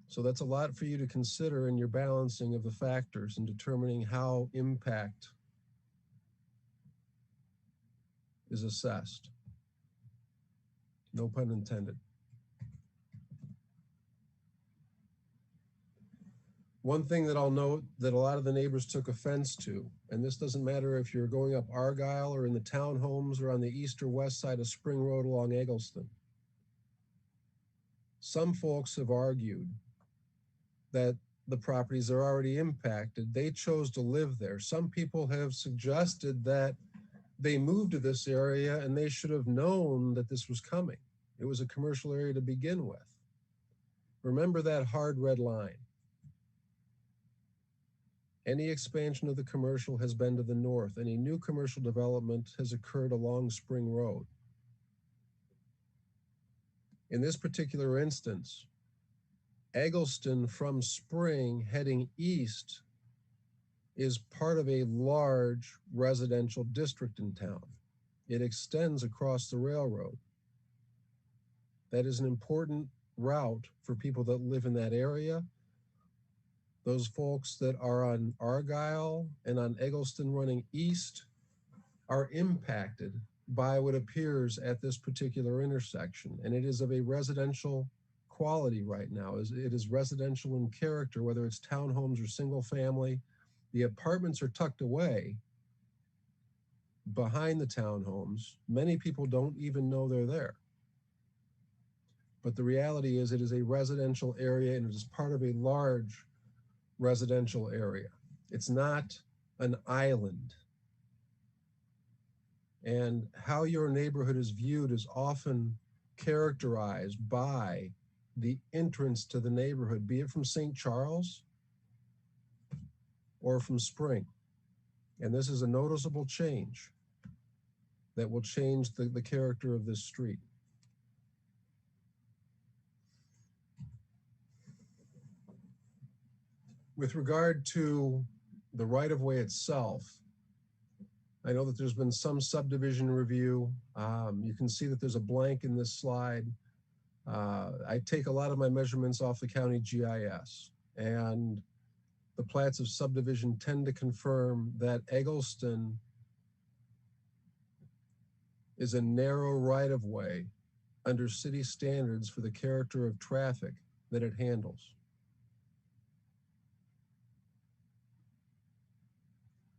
So that's a lot for you to consider in your balancing of the factors and determining how impact is assessed. No pun intended. One thing that I'll note that a lot of the neighbors took offense to, and this doesn't matter if you're going up Argyle or in the townhomes or on the east or west side of Spring Road along Eggleston. Some folks have argued that the properties are already impacted. They chose to live there. Some people have suggested that they moved to this area and they should have known that this was coming. It was a commercial area to begin with. Remember that hard red line. Any expansion of the commercial has been to the north. Any new commercial development has occurred along Spring Road. In this particular instance, Eggleston from Spring heading east is part of a large residential district in town. It extends across the railroad. That is an important route for people that live in that area. Those folks that are on Argyle and on Eggleston running east are impacted by what appears at this particular intersection. And it is of a residential quality right now. It is residential in character, whether it's townhomes or single family. The apartments are tucked away behind the townhomes. Many people don't even know they're there. But the reality is it is a residential area and it is part of a large residential area. It's not an island. And how your neighborhood is viewed is often characterized by the entrance to the neighborhood, be it from St. Charles or from Spring. And this is a noticeable change that will change the character of this street. With regard to the right-of-way itself, I know that there's been some subdivision review. You can see that there's a blank in this slide. I take a lot of my measurements off the county GIS, and the plats of subdivision tend to confirm that Eggleston is a narrow right-of-way under city standards for the character of traffic that it handles.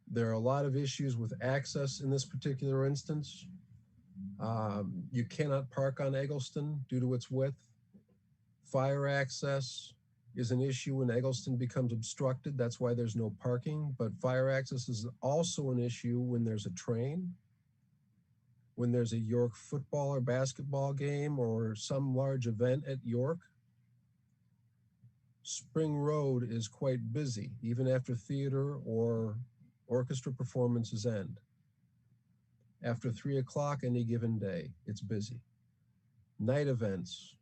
There are a lot of issues with access in this particular instance. You cannot park on Eggleston due to its width. Fire access is an issue when Eggleston becomes obstructed. That's why there's no parking. But fire access is also an issue when there's a train, when there's a York football or basketball game, or some large event at York. Spring Road is quite busy, even after theater or orchestra performances end. After 3 o'clock any given day, it's busy. Night events,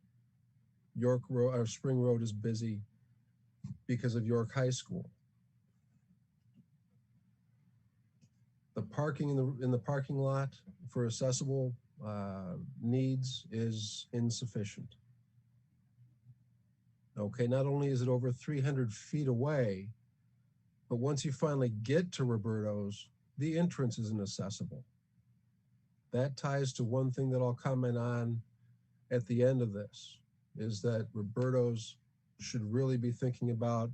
York Road or Spring Road is busy because of York High School. The parking in the parking lot for accessible needs is insufficient. Okay, not only is it over 300 feet away, but once you finally get to Roberto's, the entrance is inaccessible. That ties to one thing that I'll comment on at the end of this, is that Roberto's should really be thinking about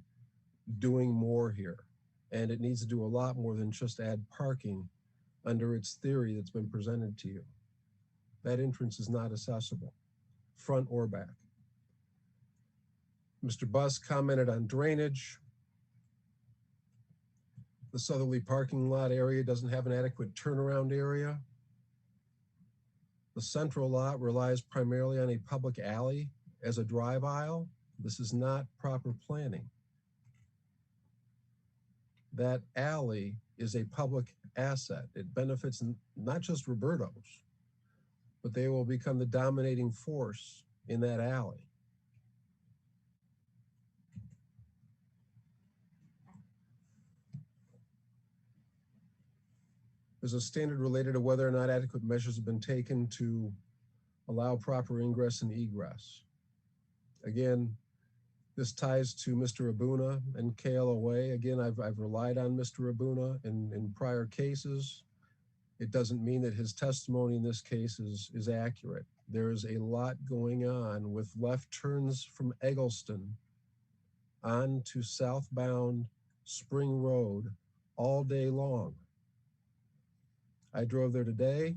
doing more here. And it needs to do a lot more than just add parking under its theory that's been presented to you. That entrance is not accessible, front or back. Mr. Buss commented on drainage. The southerly parking lot area doesn't have an adequate turnaround area. The central lot relies primarily on a public alley as a drive aisle. This is not proper planning. That alley is a public asset. It benefits not just Roberto's, but they will become the dominating force in that alley. There's a standard related to whether or not adequate measures have been taken to allow proper ingress and egress. Again, this ties to Mr. Abuna and KLOA. Again, I've relied on Mr. Abuna in prior cases. It doesn't mean that his testimony in this case is accurate. There is a lot going on with left turns from Eggleston on to southbound Spring Road all day long. I drove there today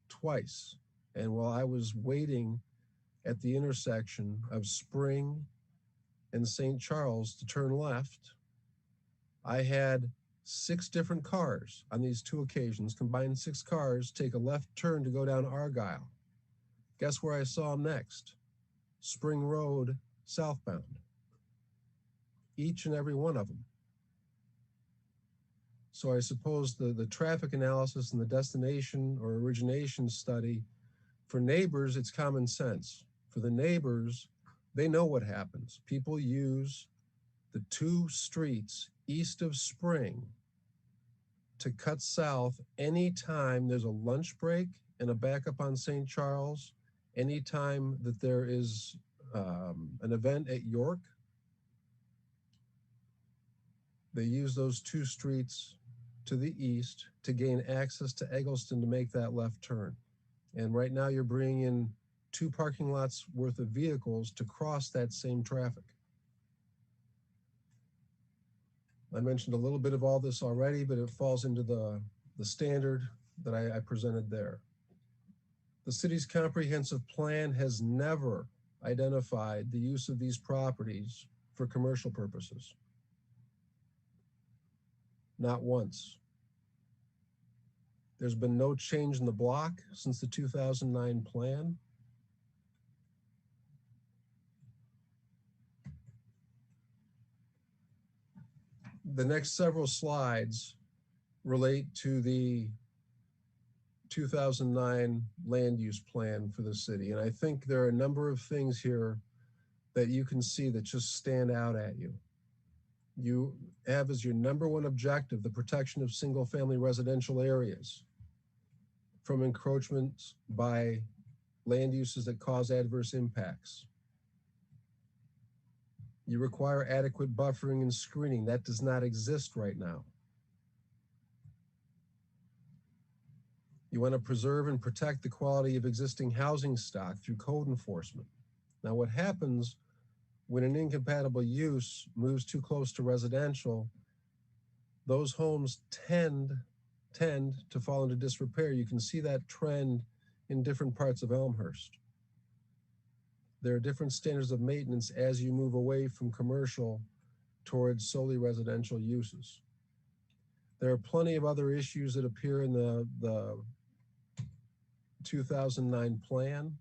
twice, and while I was waiting at the intersection of Spring and St. Charles to turn left, I had 6 different cars on these 2 occasions, combined 6 cars, take a left turn to go down Argyle. Guess where I saw them next? Spring Road southbound. Each and every one of them. So I suppose the traffic analysis and the destination or origination study, for neighbors, it's common sense. For the neighbors, they know what happens. People use the 2 streets east of Spring to cut south anytime there's a lunch break and a backup on St. Charles, anytime that there is an event at York. They use those 2 streets to the east to gain access to Eggleston to make that left turn. And right now you're bringing in 2 parking lots worth of vehicles to cross that same traffic. I mentioned a little bit of all this already, but it falls into the standard that I presented there. The city's comprehensive plan has never identified the use of these properties for commercial purposes. Not once. There's been no change in the block since the 2009 plan. The next several slides relate to the 2009 land use plan for the city. And I think there are a number of things here that you can see that just stand out at you. You have as your #1 objective the protection of single-family residential areas from encroachments by land uses that cause adverse impacts. You require adequate buffering and screening. That does not exist right now. You want to preserve and protect the quality of existing housing stock through code enforcement. Now, what happens when an incompatible use moves too close to residential, those homes tend to fall into disrepair. You can see that trend in different parts of Elmhurst. There are different standards of maintenance as you move away from commercial towards solely residential uses. There are plenty of other issues that appear in the 2009 plan.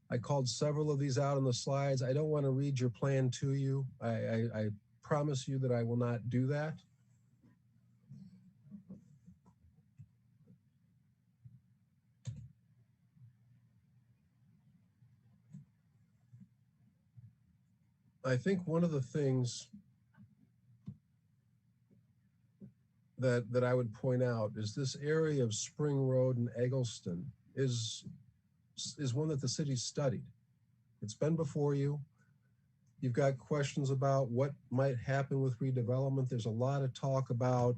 I called several of these out on the slides. I don't want to read your plan to you. I promise you that I will not do that. I think one of the things that I would point out is this area of Spring Road and Eggleston is one that the city studied. It's been before you. You've got questions about what might happen with redevelopment. There's a lot of talk about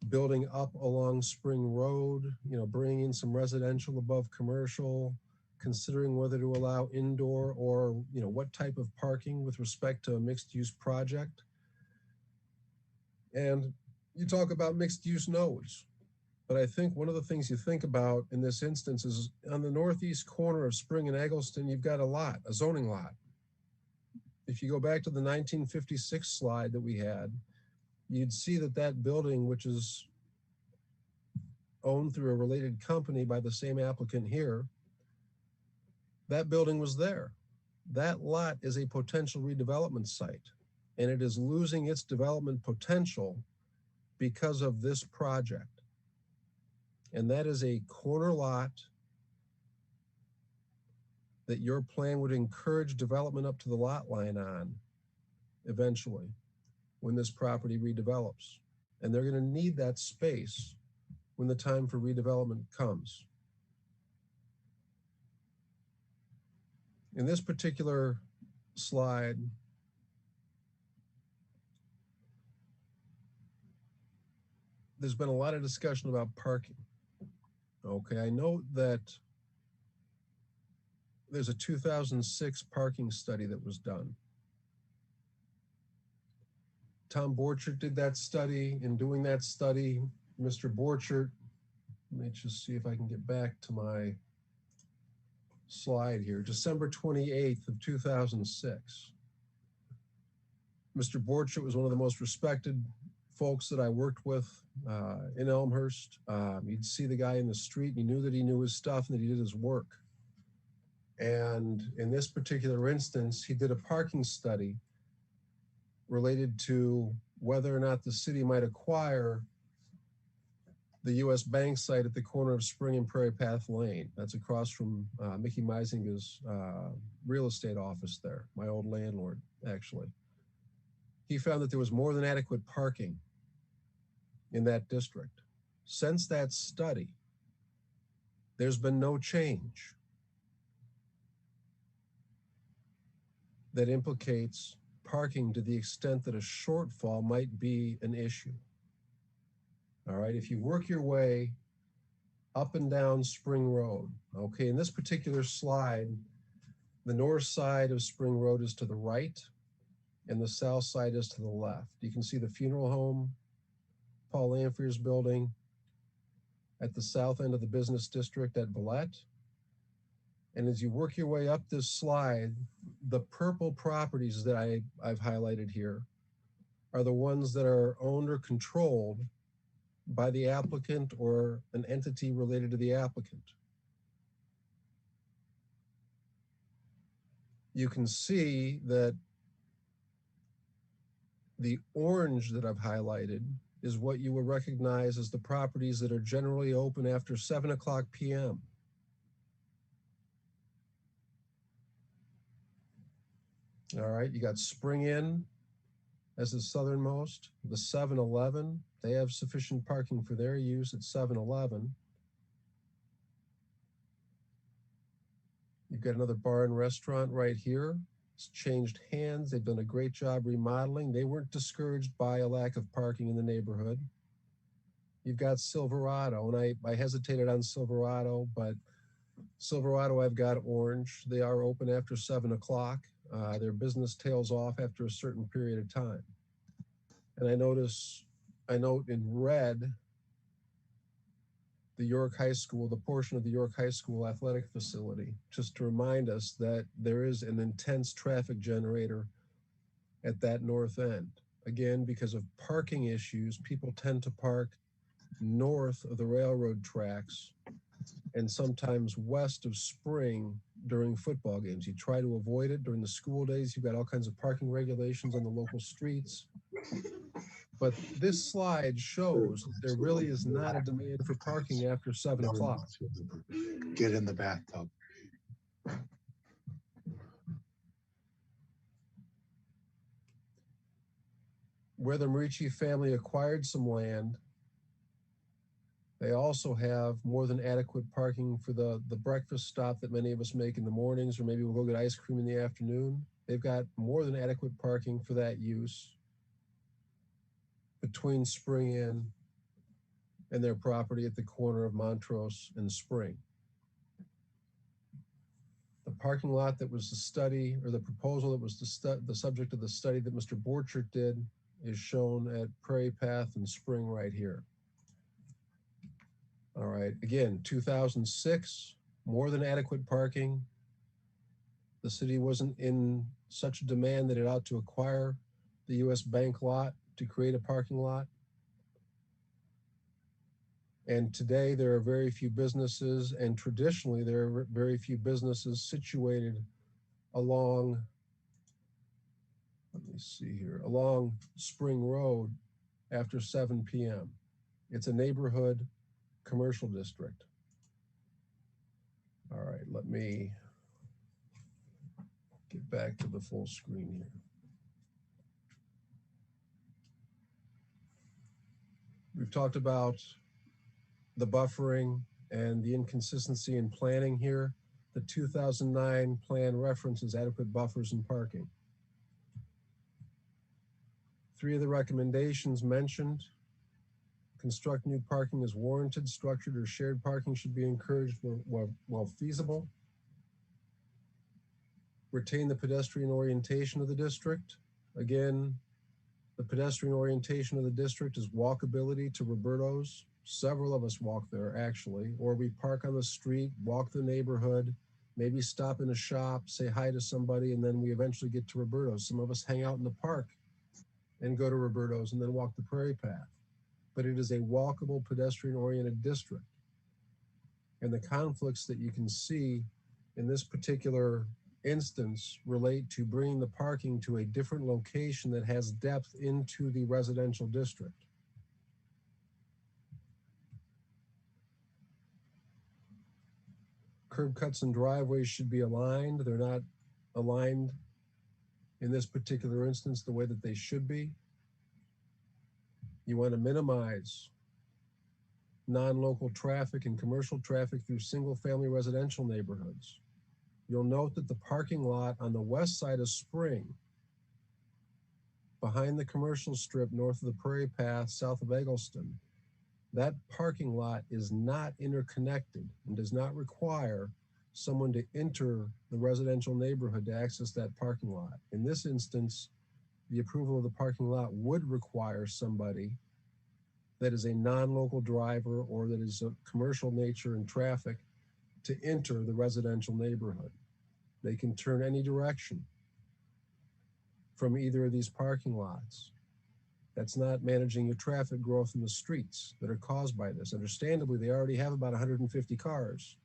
building up along Spring Road, bringing in some residential above commercial, considering whether to allow indoor or, what type of parking with respect to a mixed use project. And you talk about mixed use nodes. But I think one of the things you think about in this instance is on the northeast corner of Spring and Eggleston, you've got a zoning lot. If you go back to the 1956 slide that we had, you'd see that building, which is owned through a related company by the same applicant here, that building was there. That lot is a potential redevelopment site, and it is losing its development potential because of this project. And that is a corner lot that your plan would encourage development up to the lot line on eventually when this property redevelops. And they're going to need that space when the time for redevelopment comes. In this particular slide, there's been a lot of discussion about parking. Okay, I know that there's a 2006 parking study that was done. Tom Bortchert did that study. In doing that study, Mr. Bortchert, let me just see if I can get back to my slide here, December 28th of 2006. Mr. Bortchert was one of the most respected folks that I worked with in Elmhurst. You'd see the guy in the street, and you knew that he knew his stuff and that he did his work. And in this particular instance, he did a parking study related to whether or not the city might acquire the US Bank site at the corner of Spring and Prairie Path Lane. That's across from Mickey Meisinger's real estate office there, my old landlord, actually. He found that there was more than adequate parking in that district. Since that study, there's been no change that implicates parking to the extent that a shortfall might be an issue. All right, if you work your way up and down Spring Road, okay, in this particular slide, the north side of Spring Road is to the right and the south side is to the left. You can see the funeral home, Paul Lanfear's building at the south end of the business district at Villette. And as you work your way up this slide, the purple properties that I've highlighted here are the ones that are owned or controlled by the applicant or an entity related to the applicant. You can see that the orange that I've highlighted is what you will recognize as the properties that are generally open after 7 o'clock p.m. All right, you got Spring Inn as the southernmost, the 7-Eleven. They have sufficient parking for their use at 7-Eleven. You've got another bar and restaurant right here. It's changed hands. They've done a great job remodeling. They weren't discouraged by a lack of parking in the neighborhood. You've got Silverado, and I hesitated on Silverado, but Silverado, I've got orange. They are open after 7 o'clock. Their business tails off after a certain period of time. And I note in red, the York High School, the portion of the York High School athletic facility, just to remind us that there is an intense traffic generator at that north end. Again, because of parking issues, people tend to park north of the railroad tracks and sometimes west of Spring during football games. You try to avoid it during the school days. You've got all kinds of parking regulations on the local streets. But this slide shows that there really is not a demand for parking after 7 o'clock. Get in the bathtub. Where the Marici family acquired some land, they also have more than adequate parking for the breakfast stop that many of us make in the mornings, or maybe we'll go get ice cream in the afternoon. They've got more than adequate parking for that use between Spring Inn and their property at the corner of Montrose and Spring. The parking lot that was the study, or the proposal that was the subject of the study that Mr. Bortchert did, is shown at Prairie Path and Spring right here. All right, again, 2006, more than adequate parking. The city wasn't in such a demand that it ought to acquire the US Bank lot to create a parking lot. And today there are very few businesses, and traditionally there are very few businesses situated along, let me see here, along Spring Road after 7 p.m. It's a neighborhood commercial district. All right, let me get back to the full screen here. We've talked about the buffering and the inconsistency in planning here. The 2009 plan references adequate buffers and parking. 3 of the recommendations mentioned: construct new parking as warranted, structured or shared parking should be encouraged while feasible. Retain the pedestrian orientation of the district. Again, the pedestrian orientation of the district is walkability to Roberto's. Several of us walk there actually, or we park on the street, walk the neighborhood, maybe stop in a shop, say hi to somebody, and then we eventually get to Roberto's. Some of us hang out in the park and go to Roberto's and then walk the Prairie Path. But it is a walkable, pedestrian-oriented district. And the conflicts that you can see in this particular instance relate to bringing the parking to a different location that has depth into the residential district. Curb cuts and driveways should be aligned. They're not aligned in this particular instance the way that they should be. You want to minimize non-local traffic and commercial traffic through single-family residential neighborhoods. You'll note that the parking lot on the west side of Spring, behind the commercial strip north of the Prairie Path, south of Eggleston, that parking lot is not interconnected and does not require someone to enter the residential neighborhood to access that parking lot. In this instance, the approval of the parking lot would require somebody that is a non-local driver or that is of commercial nature and traffic to enter the residential neighborhood. They can turn any direction from either of these parking lots. That's not managing your traffic growth in the streets that are caused by this. Understandably, they already have about 150 cars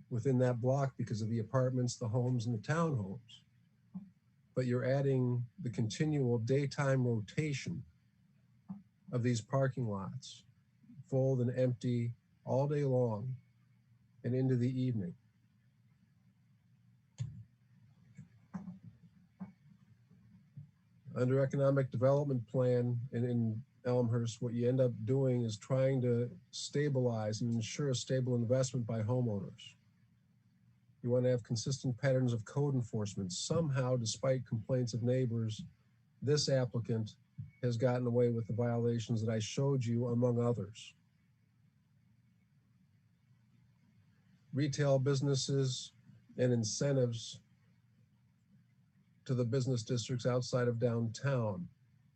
within that block because of the apartments, the homes, and the townhomes. But you're adding the continual daytime rotation of these parking lots, full and empty all day long and into the evening. Under economic development plan in Elmhurst, what you end up doing is trying to stabilize and ensure a stable investment by homeowners. You want to have consistent patterns of code enforcement. Somehow, despite complaints of neighbors, this applicant has gotten away with the violations that I showed you, among others. Retail businesses and incentives to the business districts outside of downtown.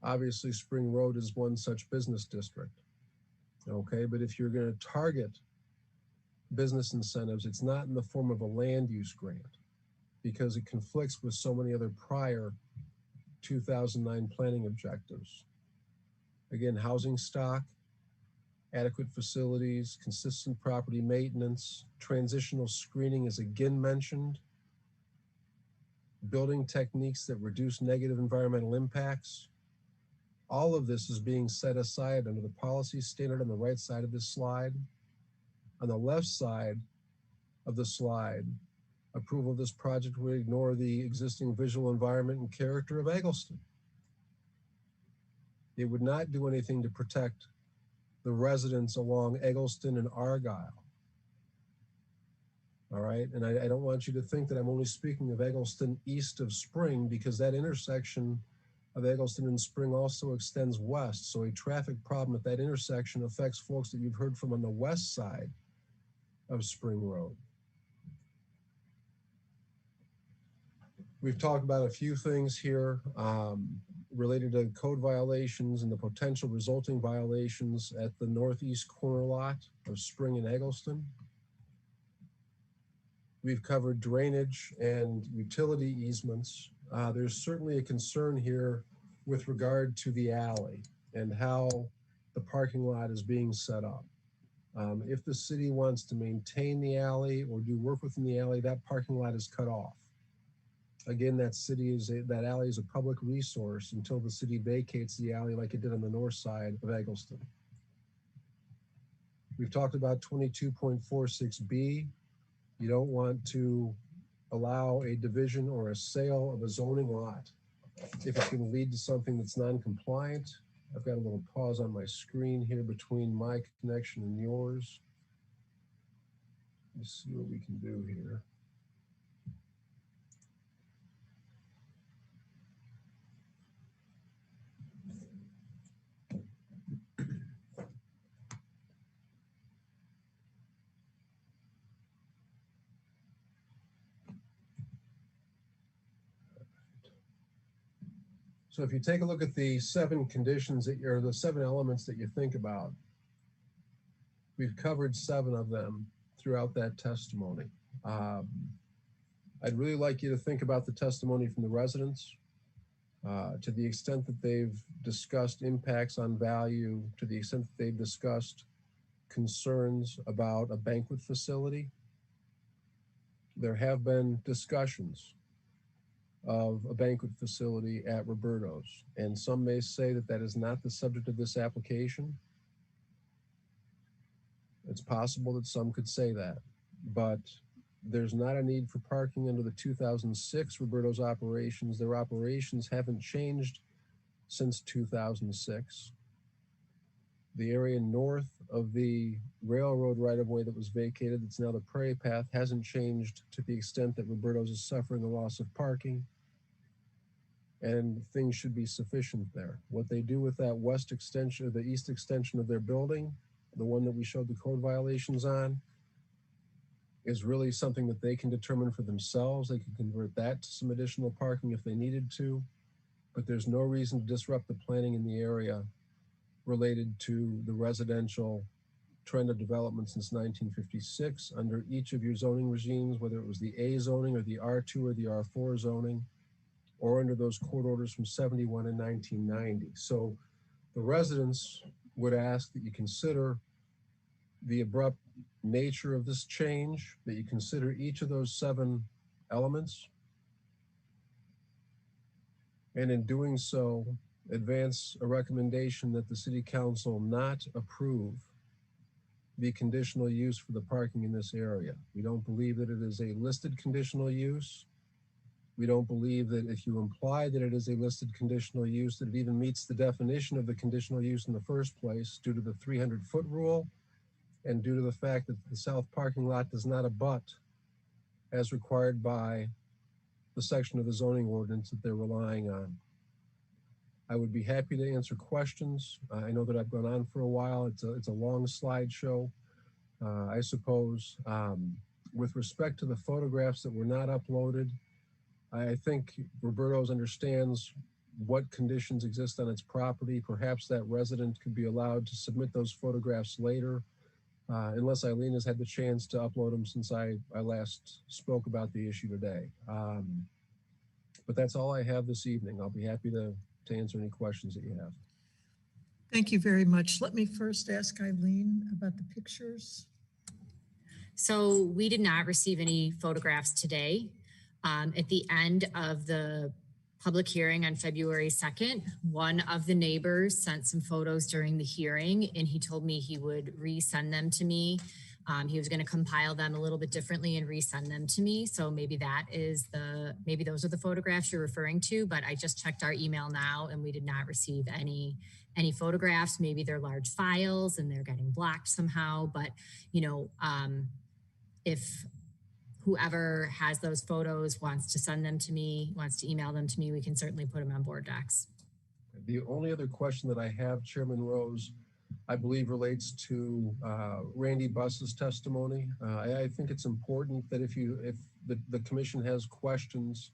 Obviously, Spring Road is one such business district. Okay, but if you're going to target business incentives, it's not in the form of a land use grant because it conflicts with so many other prior 2009 planning objectives. Again, housing stock, adequate facilities, consistent property maintenance, transitional screening is again mentioned, building techniques that reduce negative environmental impacts. All of this is being set aside under the policy standard on the right side of this slide. On the left side of the slide, approval of this project would ignore the existing visual environment and character of Eggleston. It would not do anything to protect the residents along Eggleston and Argyle. All right, and I don't want you to think that I'm only speaking of Eggleston east of Spring, because that intersection of Eggleston and Spring also extends west. So a traffic problem at that intersection affects folks that you've heard from on the west side of Spring Road. We've talked about a few things here related to code violations and the potential resulting violations at the northeast corner lot of Spring and Eggleston. We've covered drainage and utility easements. There's certainly a concern here with regard to the alley and how the parking lot is being set up. If the city wants to maintain the alley or do work within the alley, that parking lot is cut off. Again, that alley is a public resource until the city vacates the alley like it did on the north side of Eggleston. We've talked about 22.46B. You don't want to allow a division or a sale of a zoning lot if it can lead to something that's non-compliant. I've got a little pause on my screen here between my connection and yours. Let's see what we can do here. So if you take a look at the 7 conditions or the 7 elements that you think about, we've covered 7 of them throughout that testimony. I'd really like you to think about the testimony from the residents to the extent that they've discussed impacts on value, to the extent that they've discussed concerns about a banquet facility. There have been discussions of a banquet facility at Roberto's, and some may say that that is not the subject of this application. It's possible that some could say that, but There's not a need for parking under the 2006 Roberto's operations. Their operations haven't changed since 2006. The area north of the railroad right-of-way that was vacated, that's now the Prairie Path, hasn't changed to the extent that Roberto's is suffering a loss of parking. And things should be sufficient there. What they do with that west extension, or the east extension of their building, the one that we showed the code violations on, is really something that they can determine for themselves. They can convert that to some additional parking if they needed to, but there's no reason to disrupt the planning in the area related to the residential trend of development since 1956 under each of your zoning regimes, whether it was the A zoning or the R2 or the R4 zoning, or under those court orders from 71 and 1990. So the residents would ask that you consider the abrupt nature of this change, that you consider each of those 7 elements, and in doing so, advance a recommendation that the City Council not approve the conditional use for the parking in this area. We don't believe that it is a listed conditional use. We don't believe that if you imply that it is a listed conditional use, that it even meets the definition of the conditional use in the first place due to the 300-foot rule and due to the fact that the south parking lot does not abut as required by the section of the zoning ordinance that they're relying on. I would be happy to answer questions. I know that I've gone on for a while. It's a long slideshow, I suppose. With respect to the photographs that were not uploaded, I think Roberto's understands what conditions exist on its property. Perhaps that resident could be allowed to submit those photographs later, unless Eileen has had the chance to upload them since I last spoke about the issue today. But that's all I have this evening. I'll be happy to answer any questions that you have. Thank you very much. Let me first ask Eileen about the pictures. So we did not receive any photographs today. At the end of the public hearing on February 2nd, one of the neighbors sent some photos during the hearing, and he told me he would resend them to me. He was going to compile them a little bit differently and resend them to me. So maybe maybe those are the photographs you're referring to, but I just checked our email now and we did not receive any photographs. Maybe they're large files and they're getting blocked somehow, but if whoever has those photos wants to send them to me, wants to email them to me, we can certainly put them on board docs. The only other question that I have, Chairman Rose, I believe relates to Randy Buss's testimony. I think it's important that if the commission has questions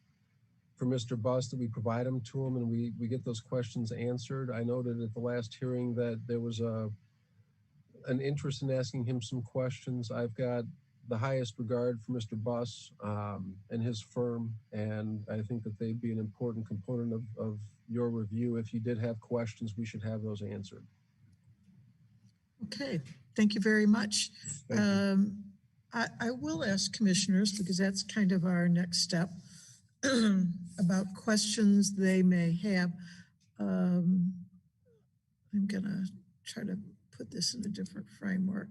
for Mr. Buss, that we provide them to him and we get those questions answered. I noted at the last hearing that there was an interest in asking him some questions. I've got the highest regard for Mr. Buss and his firm, and I think that they'd be an important component of your review. If you did have questions, we should have those answered. Okay, thank you very much. I will ask commissioners, because that's kind of our next step, about questions they may have. I'm gonna try to put this in a different framework.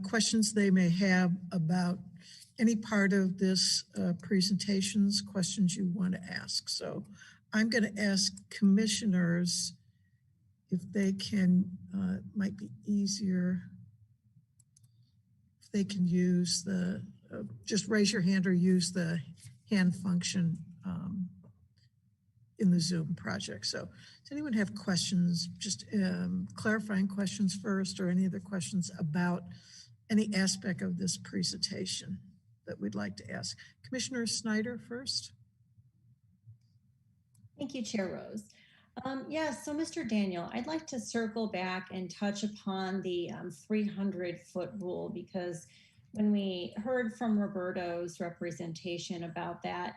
Questions they may have about any part of this presentations, questions you want to ask. So I'm going to ask commissioners if they can, might be easier if they can use the, just raise your hand or use the hand function in the Zoom project. So does anyone have questions, just clarifying questions first, or any other questions about any aspect of this presentation that we'd like to ask? Commissioner Snyder first. Thank you, Chair Rose. Yes, so Mr. Daniel, I'd like to circle back and touch upon the 300-foot rule, because when we heard from Roberto's representation about that,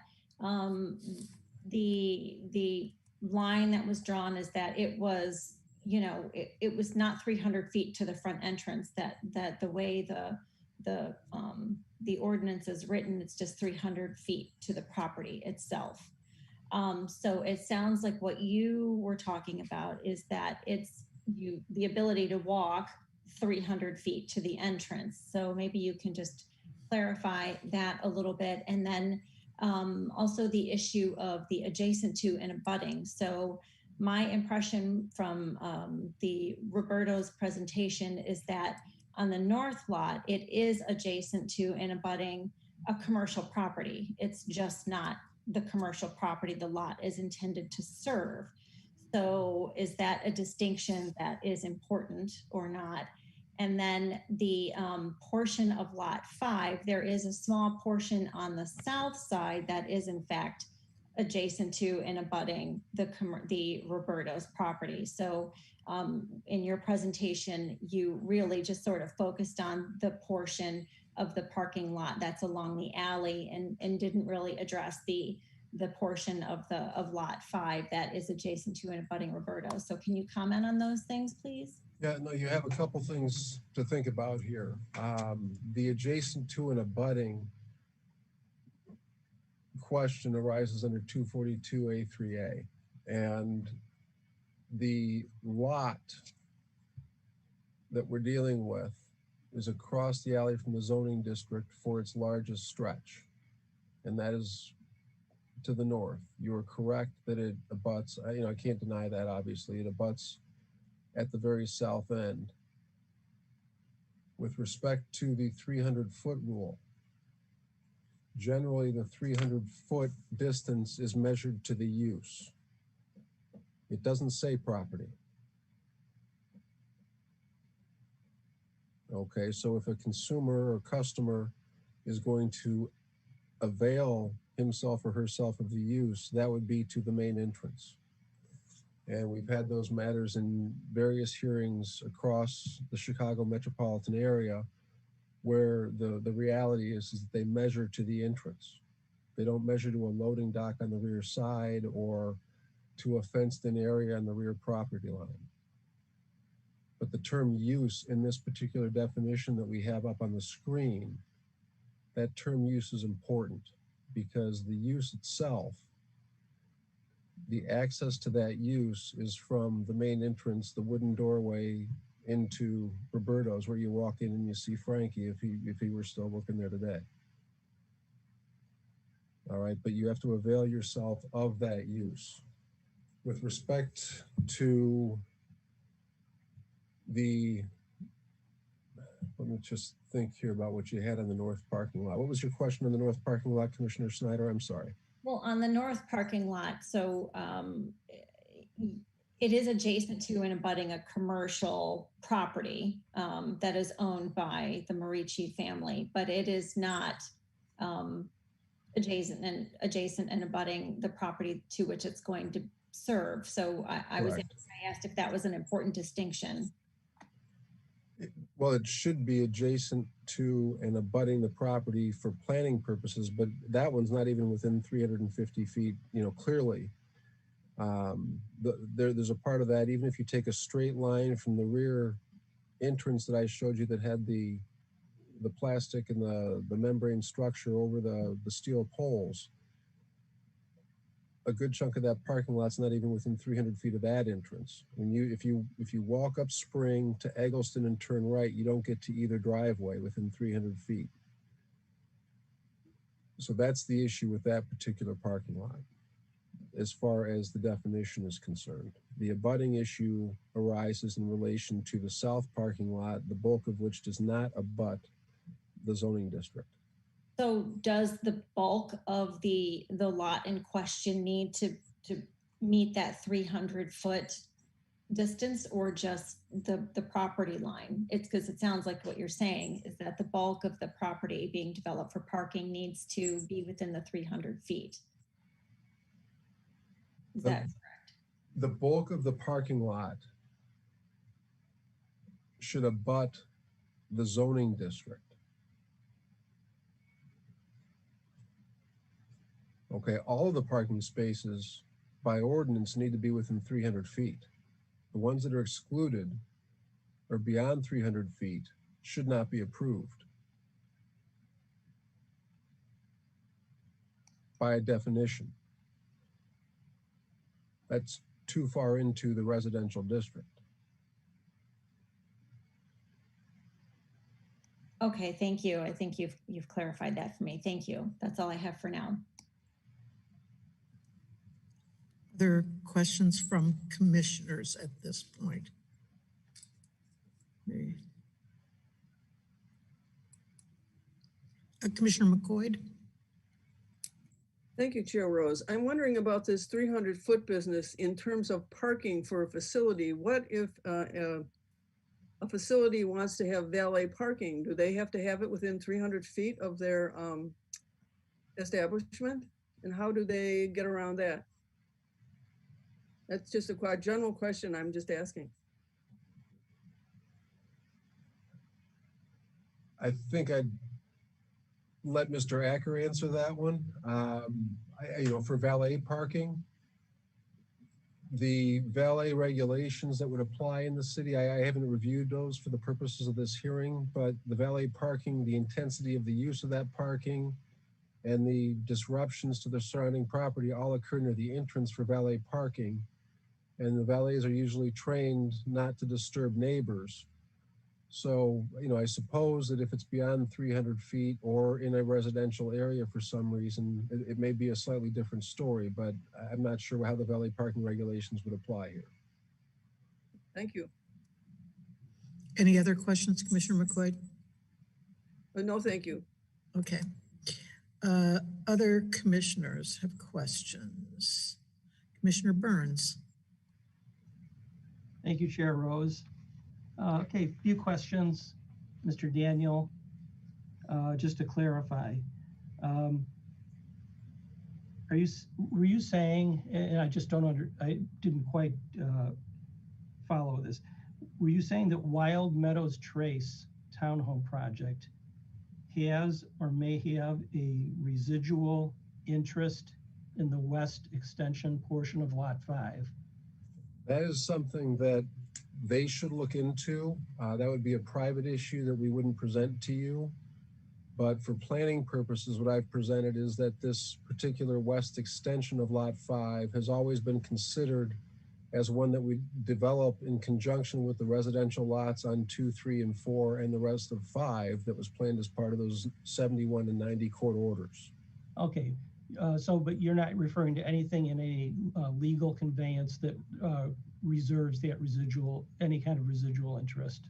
the line that was drawn is that it was, it was not 300 feet to the front entrance, that the way the ordinance is written, it's just 300 feet to the property itself. So it sounds like what you were talking about is that it's the ability to walk 300 feet to the entrance. So maybe you can just clarify that a little bit. And then also the issue of the adjacent to and abutting. So my impression from the Roberto's presentation is that on the north lot, it is adjacent to and abutting a commercial property. It's just not the commercial property the lot is intended to serve. So is that a distinction that is important or not? And then the portion of lot 5, there is a small portion on the south side that is in fact adjacent to and abutting the Roberto's property. So in your presentation, you really just sort of focused on the portion of the parking lot that's along the alley and didn't really address the portion of lot 5 that is adjacent to and abutting Roberto. So can you comment on those things, please? Yeah, no, you have a couple things to think about here. The adjacent to and abutting question arises under 242A3A, and the lot that we're dealing with is across the alley from the zoning district for its largest stretch, and that is to the north. You are correct that it abuts, I can't deny that, obviously. It abuts at the very south end. With respect to the 300-foot rule, generally the 300-foot distance is measured to the use. It doesn't say property. Okay, so if a consumer or customer is going to avail himself or herself of the use, that would be to the main entrance. And we've had those matters in various hearings across the Chicago metropolitan area where the reality is that they measure to the entrance. They don't measure to a loading dock on the rear side or to a fenced-in area on the rear property line. But the term use in this particular definition that we have up on the screen, that term use is important because the use itself, the access to that use is from the main entrance, the wooden doorway into Roberto's, where you walk in and you see Frankie if he were still working there today. All right, but you have to avail yourself of that use. With respect to the, let me just think here about what you had on the north parking lot. What was your question on the north parking lot, Commissioner Snyder? I'm sorry. Well, on the north parking lot, so it is adjacent to and abutting a commercial property that is owned by the Marici family, but it is not adjacent and abutting the property to which it's going to serve. So I asked if that was an important distinction. Well, it should be adjacent to and abutting the property for planning purposes, but that one's not even within 350 feet, clearly. There's a part of that, even if you take a straight line from the rear entrance that I showed you that had the plastic and the membrane structure over the steel poles, a good chunk of that parking lot's not even within 300 feet of that entrance. If you walk up Spring to Eggleston and turn right, you don't get to either driveway within 300 feet. So that's the issue with that particular parking lot as far as the definition is concerned. The abutting issue arises in relation to the south parking lot, the bulk of which does not abut the zoning district. So does the bulk of the lot in question need to meet that 300-foot distance, or just the property line? It's because it sounds like what you're saying is that the bulk of the property being developed for parking needs to be within the 300 feet. Is that correct? The bulk of the parking lot should abut the zoning district. Okay, all of the parking spaces by ordinance need to be within 300 feet. The ones that are excluded or beyond 300 feet should not be approved by definition. That's too far into the residential district. Okay, thank you. I think you've clarified that for me. Thank you. That's all I have for now. Other questions from commissioners at this point? Commissioner McCoy? Thank you, Chair Rose. I'm wondering about this 300-foot business in terms of parking for a facility. What if a facility wants to have valet parking? Do they have to have it within 300 feet of their establishment? And how do they get around that? That's just a quite general question. I'm just asking. I think I'd let Mr. Acker answer that one. For valet parking, the valet regulations that would apply in the city, I haven't reviewed those for the purposes of this hearing, but the valet parking, the intensity of the use of that parking and the disruptions to the surrounding property all occur near the entrance for valet parking. And the valets are usually trained not to disturb neighbors. So, I suppose that if it's beyond 300 feet or in a residential area for some reason, it may be a slightly different story, but I'm not sure how the valet parking regulations would apply here. Thank you. Any other questions, Commissioner McCoy? No, thank you. Okay. Other commissioners have questions. Commissioner Burns. Thank you, Chair Rose. Okay, a few questions, Mr. Daniel, just to clarify. Were you saying, and I just I didn't quite follow this. Were you saying that Wild Meadows Trace townhome project has or may have a residual interest in the west extension portion of Lot 5? That is something that they should look into. That would be a private issue that we wouldn't present to you. But for planning purposes, what I've presented is that this particular west extension of Lot 5 has always been considered as one that we develop in conjunction with the residential lots on 2, 3, and 4, and the rest of 5 that was planned as part of those 71 and 90 court orders. Okay, but you're not referring to anything in a legal conveyance that reserves that any kind of residual interest?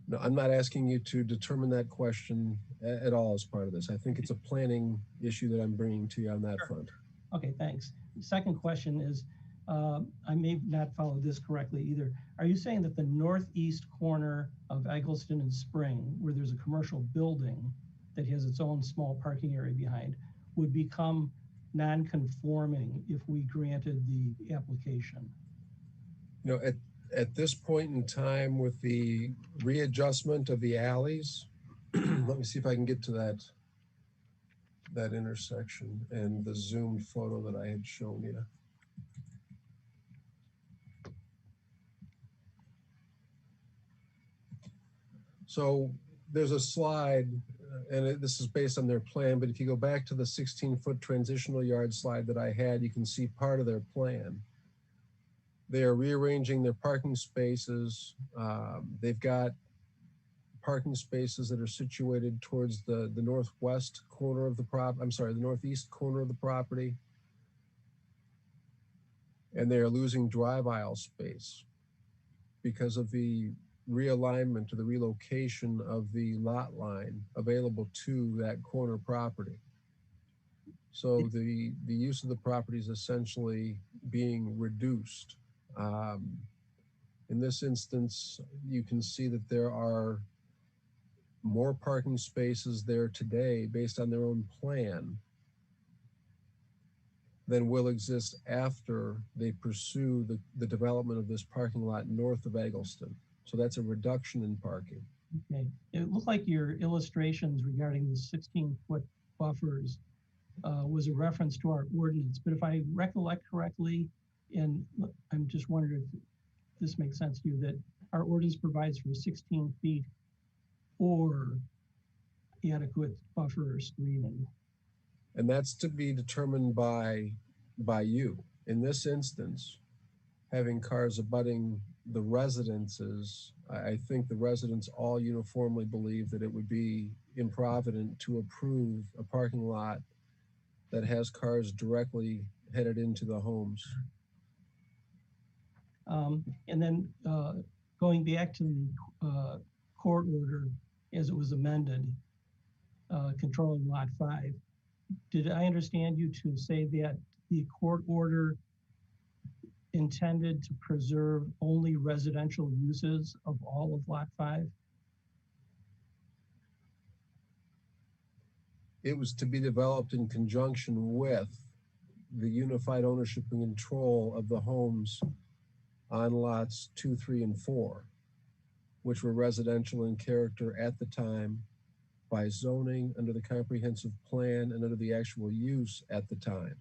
No, I'm not asking you to determine that question at all as part of this. I think it's a planning issue that I'm bringing to you on that front. Okay, thanks. The second question is, I may not follow this correctly either. Are you saying that the northeast corner of Eggleston and Spring, where there's a commercial building that has its own small parking area behind, would become non-conforming if we granted the application? At this point in time, with the readjustment of the alleys, let me see if I can get to that intersection and the zoomed photo that I had shown you. So there's a slide, and this is based on their plan, but if you go back to the 16-foot transitional yard slide that I had, you can see part of their plan. They are rearranging their parking spaces. They've got parking spaces that are situated towards the northwest corner of the the northeast corner of the property. And they are losing drive aisle space because of the realignment or the relocation of the lot line available to that corner property. So the use of the property is essentially being reduced. In this instance, you can see that there are more parking spaces there today based on their own plan than will exist after they pursue the development of this parking lot north of Eggleston. So that's a reduction in parking. Okay, it looked like your illustrations regarding the 16-foot buffers was a reference to our ordinance, but if I recollect correctly, and I'm just wondering if this makes sense to you, that our ordinance provides for 16 feet or adequate buffer or screening. And that's to be determined by you. In this instance, having cars abutting the residences, I think the residents all uniformly believe that it would be improvident to approve a parking lot that has cars directly headed into the homes. And then going back to the court order as it was amended, controlling Lot 5, did I understand you to say that the court order intended to preserve only residential uses of all of Lot 5? It was to be developed in conjunction with the unified ownership and control of the homes on lots 2, 3, and 4, which were residential in character at the time by zoning under the comprehensive plan and under the actual use at the time.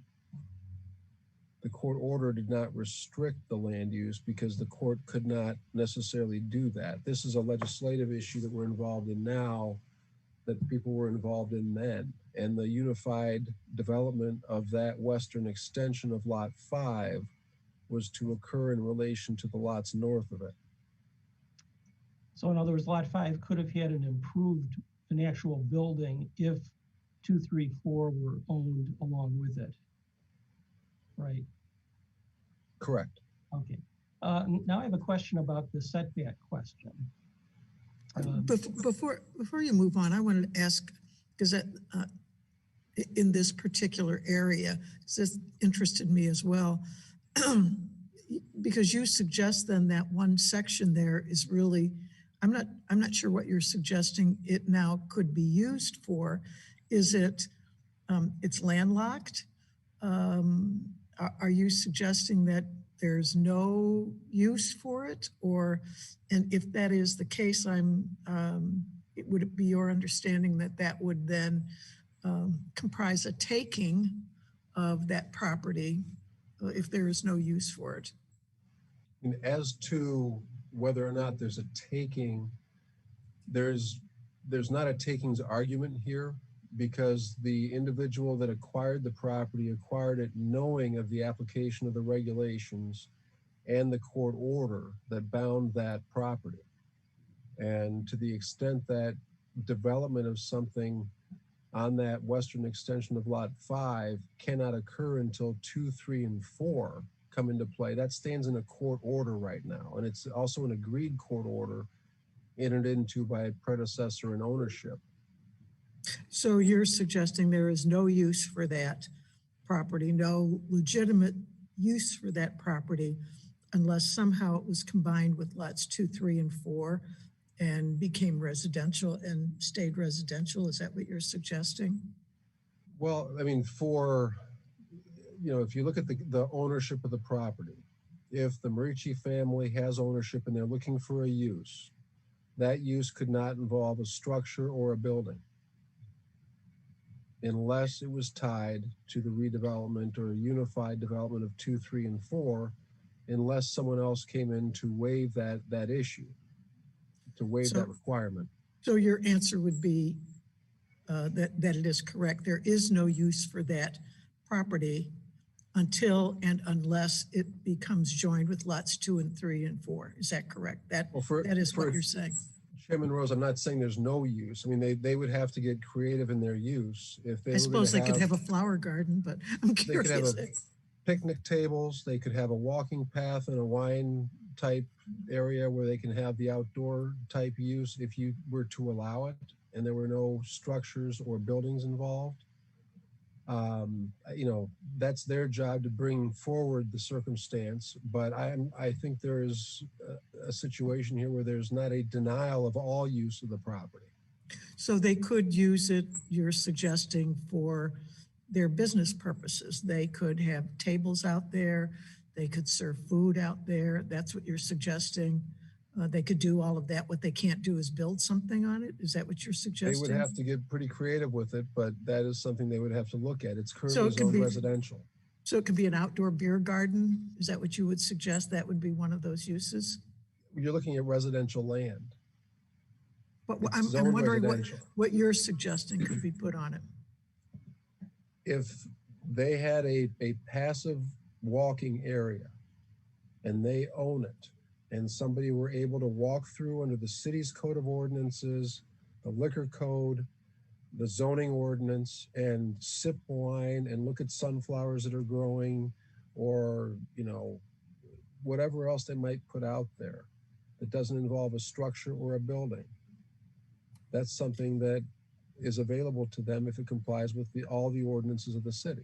The court order did not restrict the land use because the court could not necessarily do that. This is a legislative issue that we're involved in now that people were involved in then. And the unified development of that western extension of Lot 5 was to occur in relation to the lots north of it. So in other words, Lot 5 could have had an actual building if 2, 3, 4 were owned along with it, right? Correct. Okay. Now I have a question about the setback question. Before you move on, I wanted to ask, because in this particular area, this interested me as well, because you suggest then that one section there is really, I'm not sure what you're suggesting it now could be used for. Is it, it's landlocked? Are you suggesting that there's no use for it? Or, and if that is the case, would it be your understanding that that would then comprise a taking of that property if there is no use for it? And as to whether or not there's a taking, there's not a takings argument here, because the individual that acquired the property acquired it knowing of the application of the regulations and the court order that bound that property. And to the extent that development of something on that western extension of Lot 5 cannot occur until 2, 3, and 4 come into play, that stands in a court order right now. And it's also an agreed court order entered into by a predecessor in ownership. So you're suggesting there is no use for that property, no legitimate use for that property, unless somehow it was combined with lots 2, 3, and 4 and became residential and stayed residential. Is that what you're suggesting? Well, I mean, if you look at the ownership of the property, if the Marici family has ownership and they're looking for a use, that use could not involve a structure or a building unless it was tied to the redevelopment or unified development of 2, 3, and 4, unless someone else came in to waive that issue, to waive that requirement. So your answer would be that it is correct. There is no use for that property until and unless it becomes joined with lots 2 and 3 and 4. Is that correct? That is what you're saying. Chairman Rose, I'm not saying there's no use. I mean, they would have to get creative in their use. If they I suppose they could have a flower garden, but I'm curious. They could have picnic tables. They could have a walking path and a wine type area where they can have the outdoor type use if you were to allow it and there were no structures or buildings involved. That's their job to bring forward the circumstance, but I think there is a situation here where there's not a denial of all use of the property. So they could use it, you're suggesting, for their business purposes. They could have tables out there. They could serve food out there. That's what you're suggesting. They could do all of that. What they can't do is build something on it. Is that what you're suggesting? They would have to get pretty creative with it, but that is something they would have to look at. It's currently zoned residential. So it could be an outdoor beer garden. Is that what you would suggest? That would be one of those uses? You're looking at residential land. But I'm wondering what you're suggesting could be put on it. If they had a passive walking area and they own it, and somebody were able to walk through under the city's code of ordinances, the liquor code, the zoning ordinance, and sip wine and look at sunflowers that are growing, or, you know, whatever else they might put out there that doesn't involve a structure or a building. That's something that is available to them if it complies with all the ordinances of the city.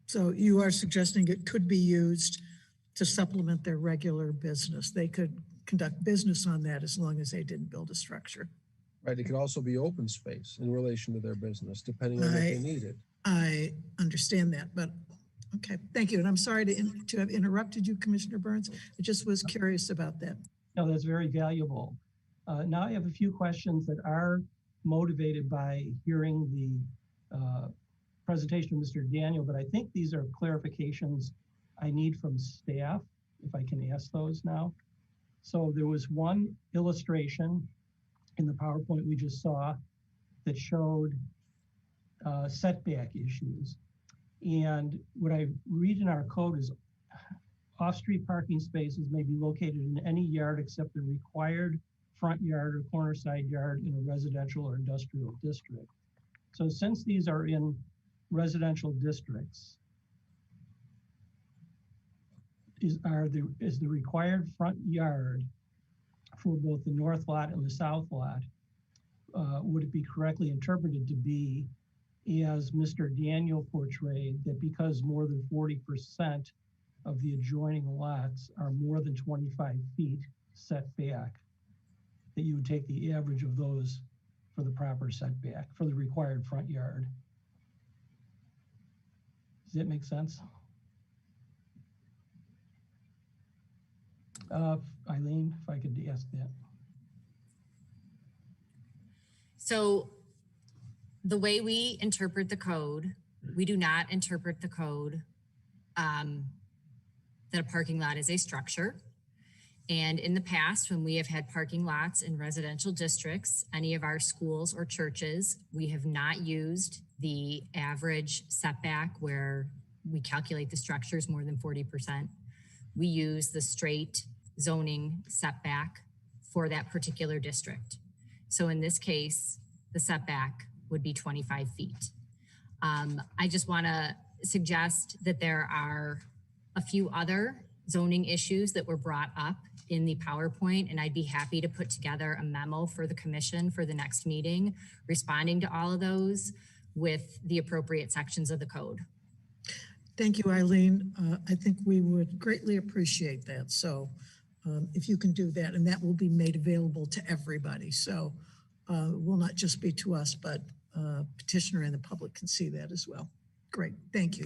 So you are suggesting it could be used to supplement their regular business. They could conduct business on that as long as they didn't build a structure. Right, it could also be open space in relation to their business, depending on what they needed. I understand that, but okay, thank you. And I'm sorry to have interrupted you, Commissioner Burns. I just was curious about that. No, that's very valuable. Now I have a few questions that are motivated by hearing the presentation of Mr. Daniel, but I think these are clarifications I need from staff, if I can ask those now. So there was one illustration in the PowerPoint we just saw that showed setback issues. And what I read in our code is off-street parking spaces may be located in any yard except the required front yard or corner side yard in a residential or industrial district. So since these are in residential districts, is the required front yard for both the north lot and the south lot, would it be correctly interpreted to be, as Mr. Daniel portrayed, that because more than 40% of the adjoining lots are more than 25 feet set back, that you would take the average of those for the proper setback for the required front yard? Does that make sense? Eileen, if I could ask that. So the way we interpret the code, we do not interpret the code that a parking lot is a structure. And in the past, when we have had parking lots in residential districts, any of our schools or churches, we have not used the average setback where we calculate the structures more than 40%. We use the straight zoning setback for that particular district. So in this case, the setback would be 25 feet. I just want to suggest that there are a few other zoning issues that were brought up in the PowerPoint, and I'd be happy to put together a memo for the commission for the next meeting, responding to all of those with the appropriate sections of the code. Thank you, Eileen. I think we would greatly appreciate that. So if you can do that, and that will be made available to everybody. So it will not just be to us, but petitioner and the public can see that as well. Great, thank you.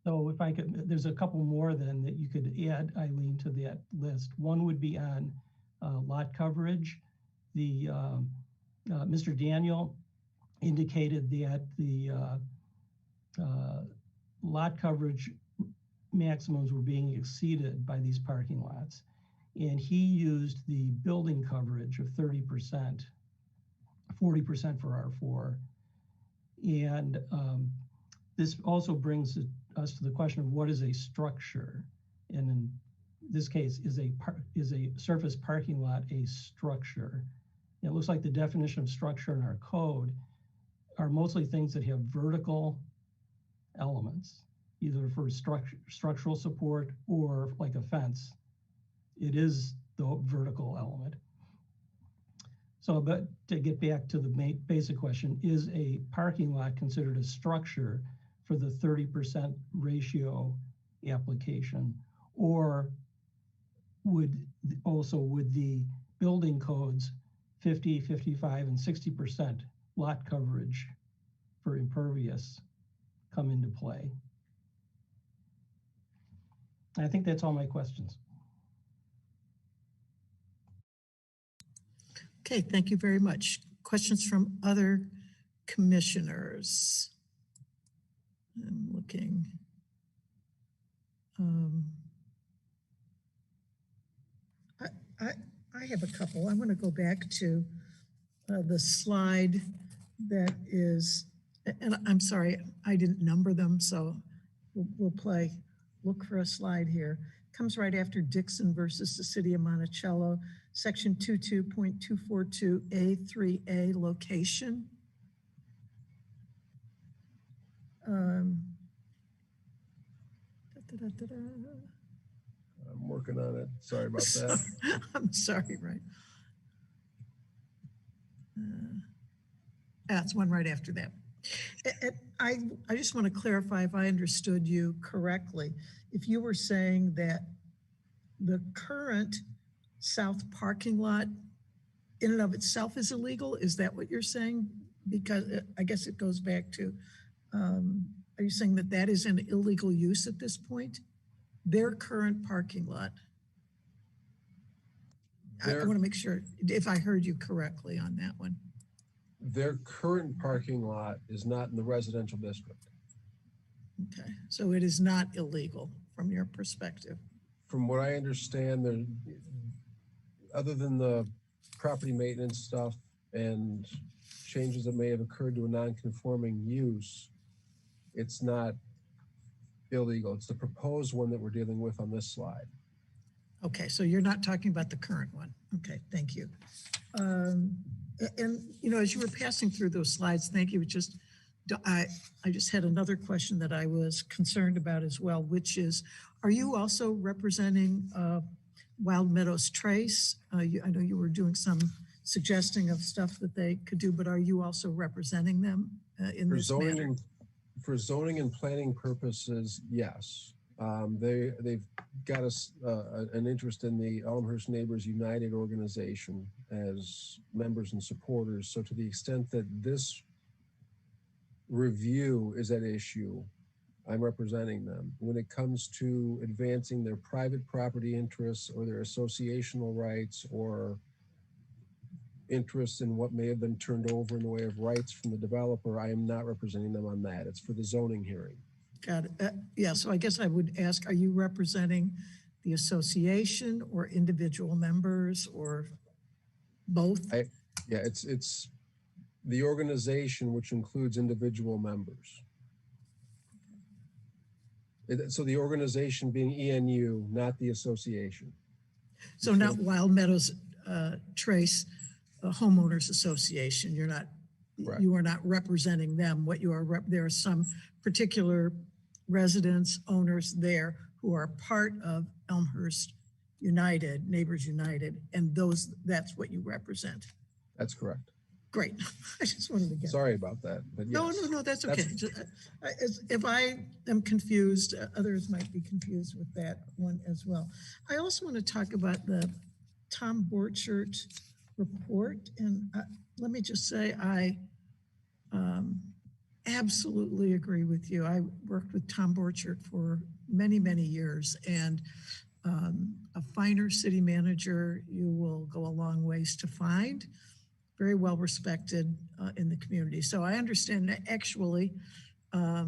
So if I could, there's a couple more then that you could add, Eileen, to that list. One would be on lot coverage. The Mr. Daniel indicated that the lot coverage maximums were being exceeded by these parking lots. And he used the building coverage of 30%, 40% for R4. And this also brings us to the question of what is a structure. And in this case, is a surface parking lot a structure? And it looks like the definition of structure in our code are mostly things that have vertical elements, either for structural support or like a fence. It is the vertical element. So, but to get back to the basic question, is a parking lot considered a structure for the 30% ratio application? Or would the building codes 50, 55, and 60% lot coverage for impervious come into play? I think that's all my questions. Okay, thank you very much. Questions from other commissioners? I'm looking. I have a couple. I want to go back to the slide that is, and I'm sorry, I didn't number them, so we'll look for a slide here. comes right after Dixon versus the City of Monticello, section 22.242A3A location. I'm working on it. Sorry about that. I'm sorry, right. That's one right after that. I just want to clarify if I understood you correctly. If you were saying that the current south parking lot in and of itself is illegal, is that what you're saying? Because I guess it goes back to, are you saying that that is an illegal use at this point? Their current parking lot? I want to make sure if I heard you correctly on that one. Their current parking lot is not in the residential district. Okay, so it is not illegal from your perspective. From what I understand, there, other than the property maintenance stuff and changes that may have occurred to a non-conforming use, it's not illegal. It's the proposed one that we're dealing with on this slide. Okay, so you're not talking about the current one. Okay, thank you. And you know, as you were passing through those slides, thank you. I just had another question that I was concerned about as well, which is, are you also representing Wild Meadows Trace? I know you were doing some suggesting of stuff that they could do, but are you also representing them in this matter? For zoning and planning purposes, yes. They've got an interest in the Elmhurst Neighbors United organization as members and supporters. So to the extent that this review is at issue, I'm representing them. When it comes to advancing their private property interests or their associational rights or interests in what may have been turned over in the way of rights from the developer, I am not representing them on that. It's for the zoning hearing. Got it. Yeah, so I guess I would ask, are you representing the association or individual members or both? Yeah, it's the organization, which includes individual members. So the organization being ENU, not the association. So not Wild Meadows Trace Homeowners Association. You're not, correct. You are not representing them. What you are, there are some particular residents, owners there who are part of Elmhurst United, Neighbors United, and that's what you represent. That's correct. Great. I just wanted to get. Sorry about that. But yes, no, that's okay. If I am confused, others might be confused with that one as well. I also want to talk about the Tom Bortchert report, and let me just say I absolutely agree with you. I worked with Tom Bortchert for many, many years, and a finer city manager you will go a long ways to find. Very well respected in the community. So I understand that actually, I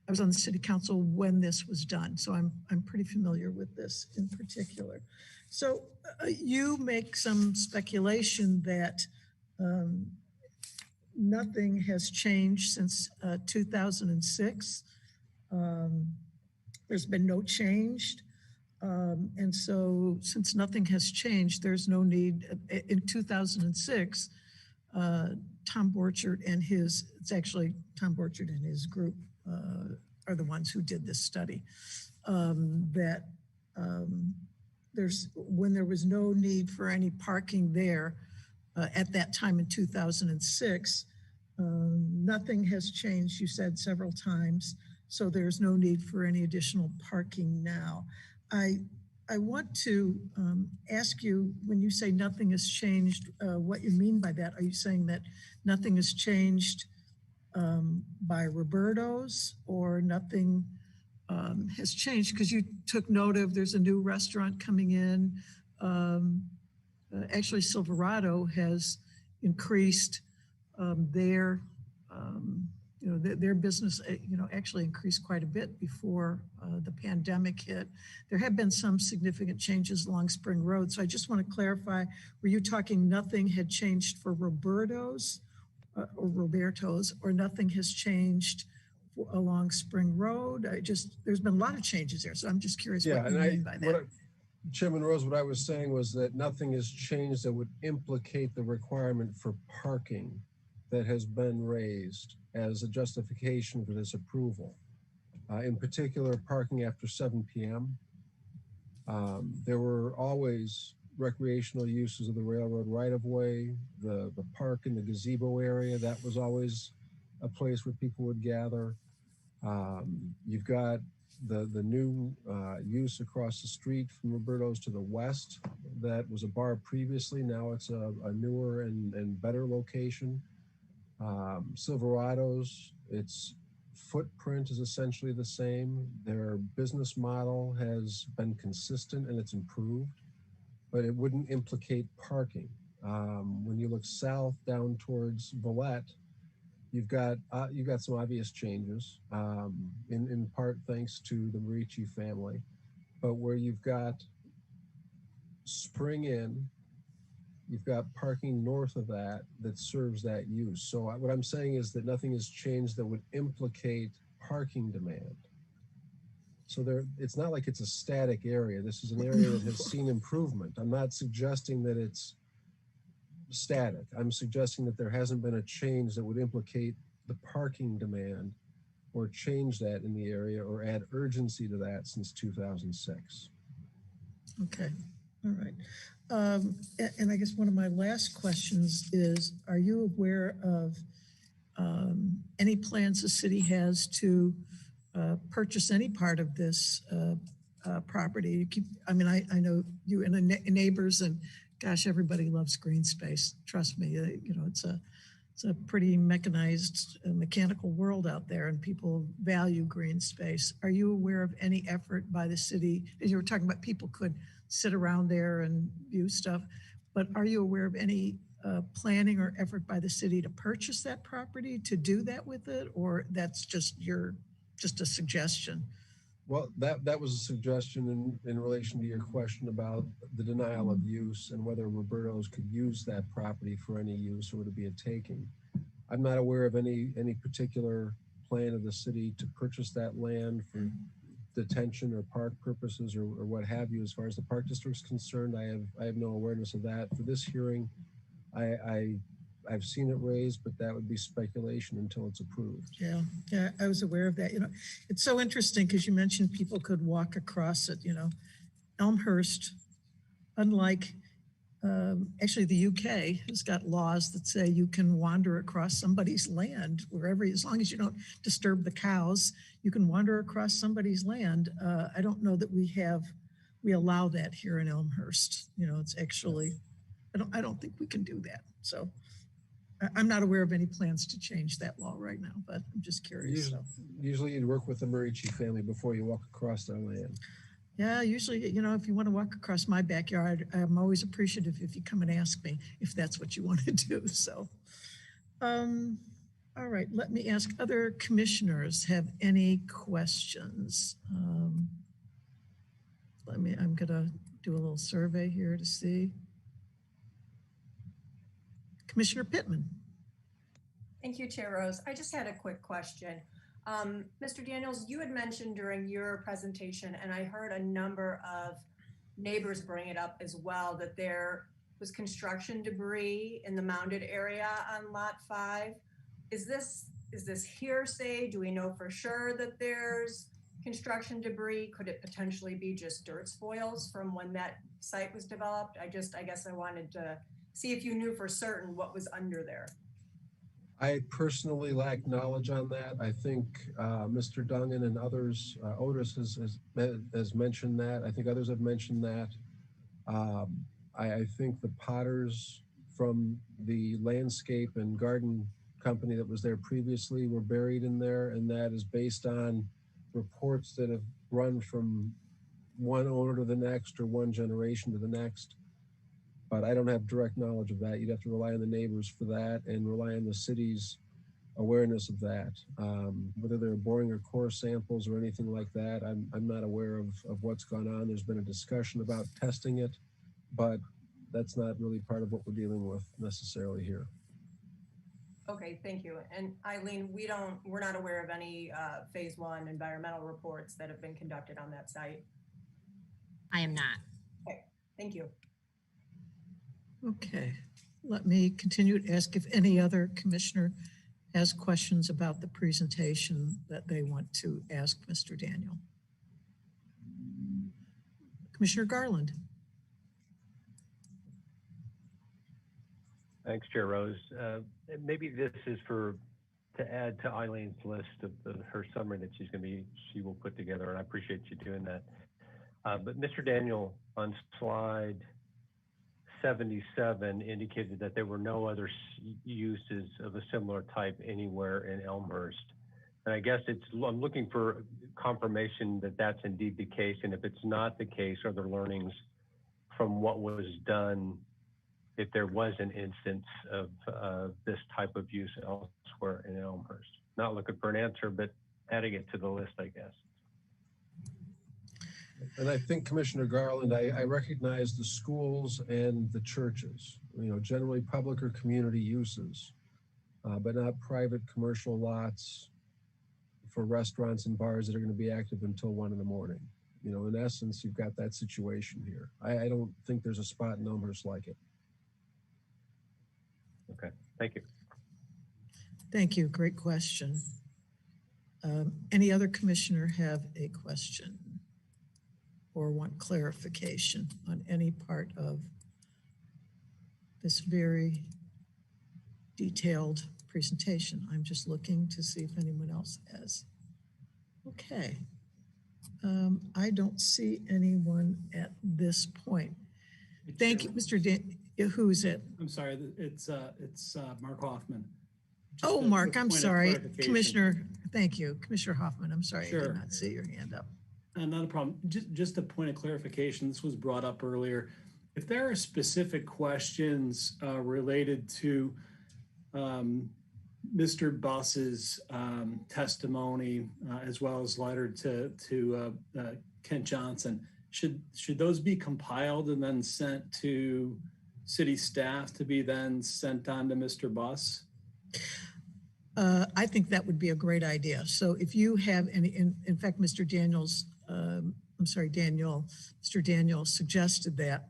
was on the city council when this was done. So I'm pretty familiar with this in particular. So you make some speculation that nothing has changed since 2006. There's been no change. And so since nothing has changed, there's no need. In 2006, Tom Bortchert and it's actually Tom Bortchert and his group are the ones who did this study, that when there was no need for any parking there at that time in 2006, nothing has changed, you said several times, so there's no need for any additional parking now. I want to ask you, when you say nothing has changed, what you mean by that? Are you saying that nothing has changed by Roberto's, or nothing has changed because you took note of there's a new restaurant coming in? Actually, Silverado has increased their business, actually increased quite a bit before the pandemic hit. There have been some significant changes along Spring Road. So I just want to clarify, were you talking nothing had changed for Roberto's, or nothing has changed along Spring Road? There's been a lot of changes there, so I'm just curious Yeah, what you mean by that. Chairman Rose, what I was saying was that nothing has changed that would implicate the requirement for parking that has been raised as a justification for this approval. In particular, parking after 7 p.m. There were always recreational uses of the railroad right-of-way, the park in the gazebo area. That was always a place where people would gather. You've got the new use across the street from Roberto's to the west. That was a bar previously. Now it's a newer and better location. Silverado's, its footprint is essentially the same. Their business model has been consistent and it's improved, but it wouldn't implicate parking. When you look south down towards Villette, you've got some obvious changes, in part thanks to the Marici family, but where you've got Spring Inn, you've got parking north of that serves that use. So what I'm saying is that nothing has changed that would implicate parking demand. So it's not like it's a static area. This is an area that has seen improvement. I'm not suggesting that it's static. I'm suggesting that there hasn't been a change that would implicate the parking demand or change that in the area or add urgency to that since 2006. Okay, all right. And I guess one of my last questions is, are you aware of any plans the city has to purchase any part of this property? I know you and the neighbors, and gosh, everybody loves green space. Trust me, it's a pretty mechanized, mechanical world out there, and people value green space. Are you aware of any effort by the city? You were talking about people could sit around there and view stuff, but are you aware of any planning or effort by the city to purchase that property, to do that with it, or that's just a suggestion? Well, that was a suggestion in relation to your question about the denial of use and whether Roberto's could use that property for any use or would it be a taking. I'm not aware of any particular plan of the city to purchase that land for detention or park purposes or what have you. As far as the park district is concerned, I have no awareness of that. For this hearing, I've seen it raised, but that would be speculation until it's approved. Yeah, I was aware of that. It's so interesting because you mentioned people could walk across it. Elmhurst, unlike actually the UK, has got laws that say you can wander across somebody's land wherever, as long as you don't disturb the cows, you can wander across somebody's land. I don't know that we allow that here in Elmhurst. It's actually, I don't think we can do that. So I'm not aware of any plans to change that law right now, but I'm just curious. Usually you'd work with the Marici family before you walk across their land. Yeah, usually, if you want to walk across my backyard, I'm always appreciative if you come and ask me if that's what you want to do. So, all right, let me ask other commissioners have any questions. I'm gonna do a little survey here to see. Commissioner Pittman. Thank you, Chair Rose. I just had a quick question. Mr. Daniels, you had mentioned during your presentation, and I heard a number of neighbors bring it up as well, that there was construction debris in the mounded area on Lot 5. Is this hearsay? Do we know for sure that there's construction debris? Could it potentially be just dirt spoils from when that site was developed? I guess I wanted to see if you knew for certain what was under there. I personally lack knowledge on that. I think Mr. Dungan and others, Otis has mentioned that. I think others have mentioned that. I think the potters from the landscape and garden company that was there previously were buried in there, and that is based on reports that have run from one owner to the next or one generation to the next. But I don't have direct knowledge of that. You'd have to rely on the neighbors for that and rely on the city's awareness of that. Whether they're boring or core samples or anything like that, I'm not aware of what's gone on. There's been a discussion about testing it, but that's not really part of what we're dealing with necessarily here. Okay, thank you. And Eileen, we're not aware of any phase one environmental reports that have been conducted on that site. I am not. Okay, thank you. Okay, let me continue to ask if any other commissioner has questions about the presentation that they want to ask Mr. Daniel. Commissioner Garland. Thanks, Chair Rose. Maybe this is to add to Eileen's list of her summary that she will put together, and I appreciate you doing that. But Mr. Daniel, on slide 77, indicated that there were no other uses of a similar type anywhere in Elmhurst. And I guess I'm looking for confirmation that that's indeed the case. And if it's not the case, are there learnings from what was done if there was an instance of this type of use elsewhere in Elmhurst? Not looking for an answer, but adding it to the list, I guess. And I think, Commissioner Garland, I recognize the schools and the churches, generally public or community uses, but not private commercial lots for restaurants and bars that are going to be active until 1 in the morning. In essence, you've got that situation here. I don't think there's a spot in Elmhurst like it. Okay, thank you. Thank you, great question. Any other commissioner have a question or want clarification on any part of this very detailed presentation? I'm just looking to see if anyone else has. Okay. I don't see anyone at this point. Thank you, Mr. Dan. Who is it? I'm sorry, it's Mark Hoffman. Oh, Mark, I'm sorry. Commissioner, thank you. Commissioner Hoffman, I'm sorry, Sure. I did not see your hand up. Not a problem. Just a point of clarification. This was brought up earlier. If there are specific questions related to Mr. Buss's testimony, as well as letter to Kent Johnson, should those be compiled and then sent to city staff to be then sent on to Mr. Buss? I think that would be a great idea. So if you have any, in fact, Mr. Daniels, Mr. Daniel suggested that,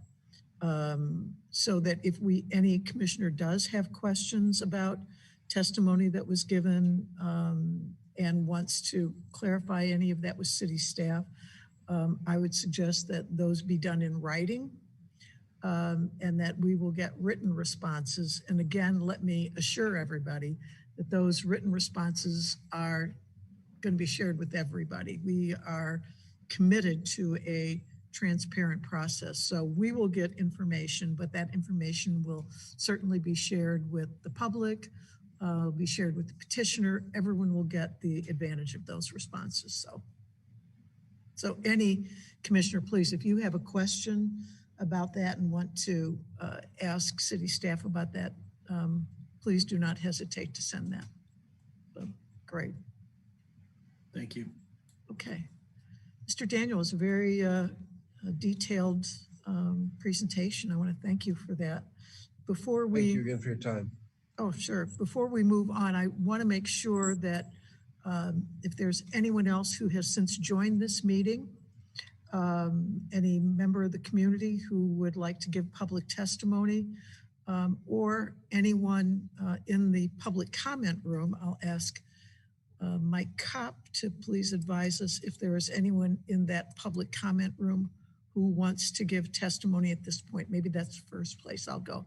so that if any commissioner does have questions about testimony that was given and wants to clarify any of that with city staff, I would suggest that those be done in writing and that we will get written responses. And again, let me assure everybody that those written responses are going to be shared with everybody. We are committed to a transparent process. So we will get information, but that information will certainly be shared with the public, be shared with the petitioner. Everyone will get the advantage of those responses. So any commissioner, please, if you have a question about that and want to ask city staff about that, please do not hesitate to send that. So, great. Thank you. Okay. Mr. Daniel, is a very detailed presentation. I want to thank you for that. Before we— Thank you again for your time. Oh, sure. Before we move on, I want to make sure that if there's anyone else who has since joined this meeting, any member of the community who would like to give public testimony, or anyone in the public comment room, I'll ask Mike Kopp to please advise us if there is anyone in that public comment room who wants to give testimony at this point. Maybe that's the first place I'll go.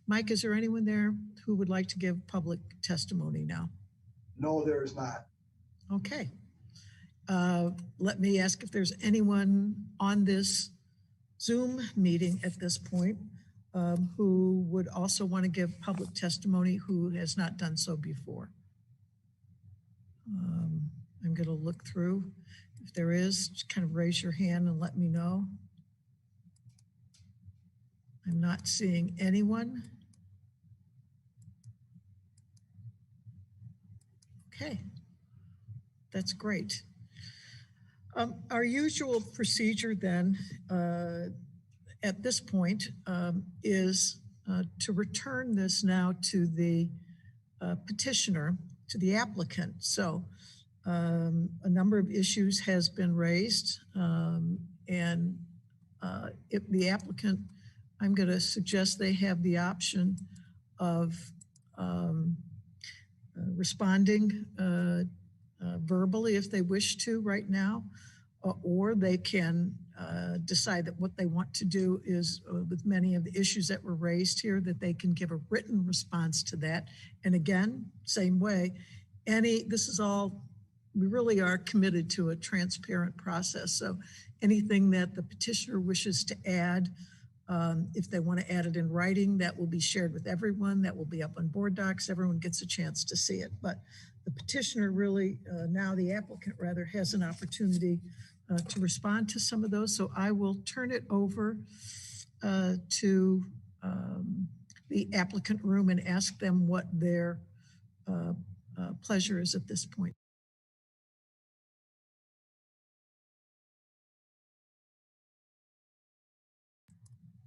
Mike, is there anyone there who would like to give public testimony now? No, there is not. Okay. Let me ask if there's anyone on this Zoom meeting at this point who would also want to give public testimony who has not done so before. I'm going to look through. If there is, just kind of raise your hand and let me know. I'm not seeing anyone. Okay, that's great. Our usual procedure then at this point is to return this now to the petitioner to the applicant. So a number of issues has been raised, and if the applicant, I'm going to suggest they have the option of responding verbally if they wish to right now, or they can decide that what they want to do is with many of the issues that were raised here, that they can give a written response to that. And again, same way, this is all, we really are committed to a transparent process. So anything that the petitioner wishes to add, if they want to add it in writing, that will be shared with everyone. That will be up on board docs. Everyone gets a chance to see it. But the petitioner really, now the applicant rather, has an opportunity to respond to some of those. So I will turn it over to the applicant room and ask them what their pleasure is at this point.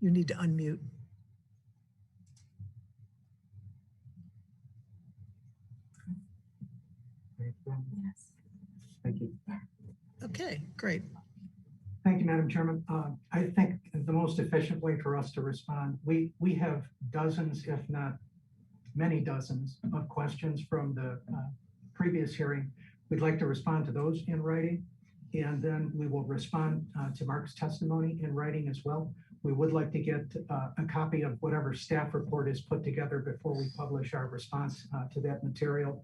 You need to unmute. Yes. Thank you. Okay, great. Thank you, Madam Chairman. I think the most efficient way for us to respond, we have dozens, if not many dozens, of questions from the previous hearing. We'd like to respond to those in writing, and then we will respond to Mark's testimony in writing as well. We would like to get a copy of whatever staff report is put together before we publish our response to that material.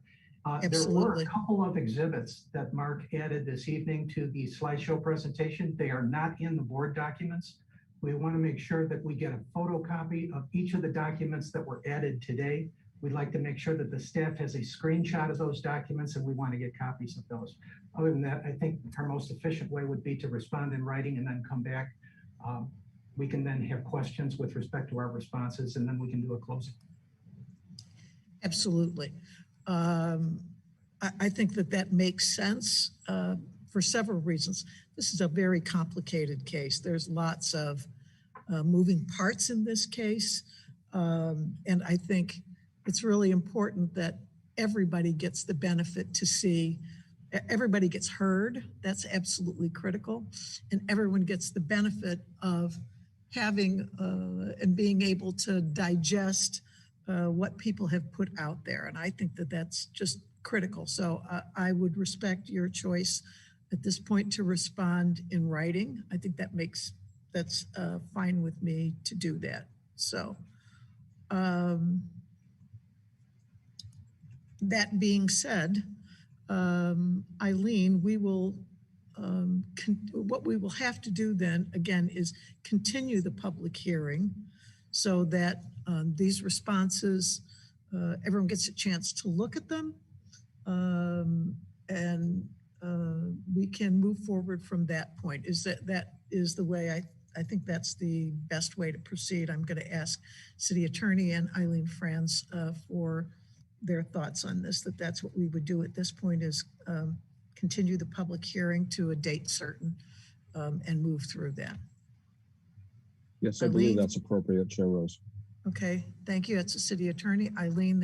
There were a couple of exhibits that Mark added this evening to the slideshow presentation. They are not in the board documents. We want to make sure that we get a photocopy of each of the documents that were added today. We'd like to make sure that the staff has a screenshot of those documents, and we want to get copies of those. Other than that, I think our most efficient way would be to respond in writing and then come back. We can then have questions with respect to our responses, and then we can do a closing. Absolutely. I think that makes sense for several reasons. This is a very complicated case. There's lots of moving parts in this case. And I think it's really important that everybody gets the benefit to see, everybody gets heard. That's absolutely critical. And everyone gets the benefit of having and being able to digest what people have put out there. And I think that's just critical. So I would respect your choice at this point to respond in writing. I think that's fine with me to do that. So that being said, Eileen, we will, what we will have to do then again is continue the public hearing so that these responses, everyone gets a chance to look at them, and we can move forward from that point. That is the way I think that's the best way to proceed. I'm going to ask City Attorney and Eileen Franz for their thoughts on this, that's what we would do at this point is continue the public hearing to a date certain and move through that. Yes, I believe that's appropriate, Chair Rose. Okay, thank you. That's the City Attorney. Eileen,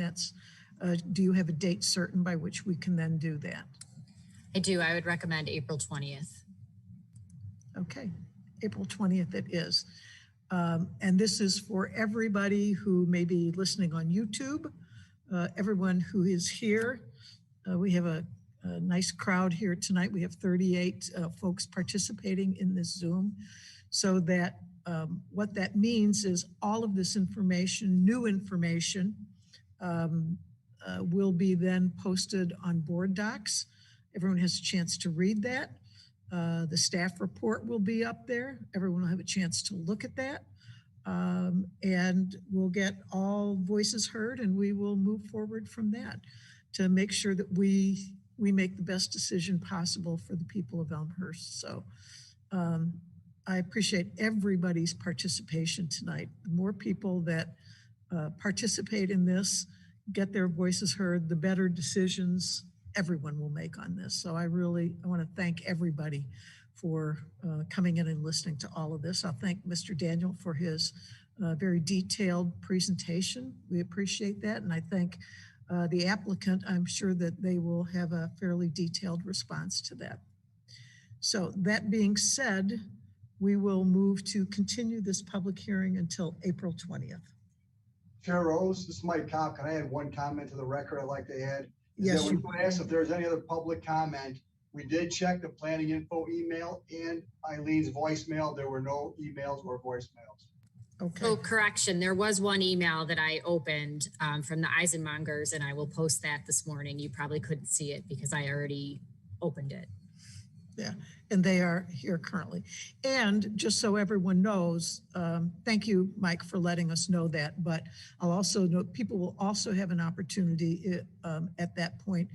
do you have a date certain by which we can then do that? I do. I would recommend April 20th. Okay, April 20th it is. And this is for everybody who may be listening on YouTube, everyone who is here. We have a nice crowd here tonight. We have 38 folks participating in this Zoom, so that what that means is all of this information, new information, will be then posted on board docs. Everyone has a chance to read that. The staff report will be up there. Everyone will have a chance to look at that. And we'll get all voices heard, and we will move forward from that to make sure that we make the best decision possible for the people of Elmhurst. So I appreciate everybody's participation tonight. The more people that participate in this, get their voices heard, the better decisions everyone will make on this. So I want to thank everybody for coming in and listening to all of this. I'll thank Mr. Daniel for his very detailed presentation. We appreciate that. And I thank the applicant, I'm sure that they will have a fairly detailed response to that. So that being said, we will move to continue this public hearing until April 20th. Chair Rose, this is Mike Kopp. Can I add one comment to the record I'd like to add? Yes, When you asked if there's any other public comment, we did check the planning info email and Eileen's voicemail. There were no emails or voicemails. Okay. So correction, there was one email that I opened from the Eisenmongers, and I will post that this morning. You probably couldn't see it because I already opened it. Yeah, and they are here currently. And just so everyone knows, thank you, Mike, for letting us know that. But I'll also note people will also have an opportunity at that point,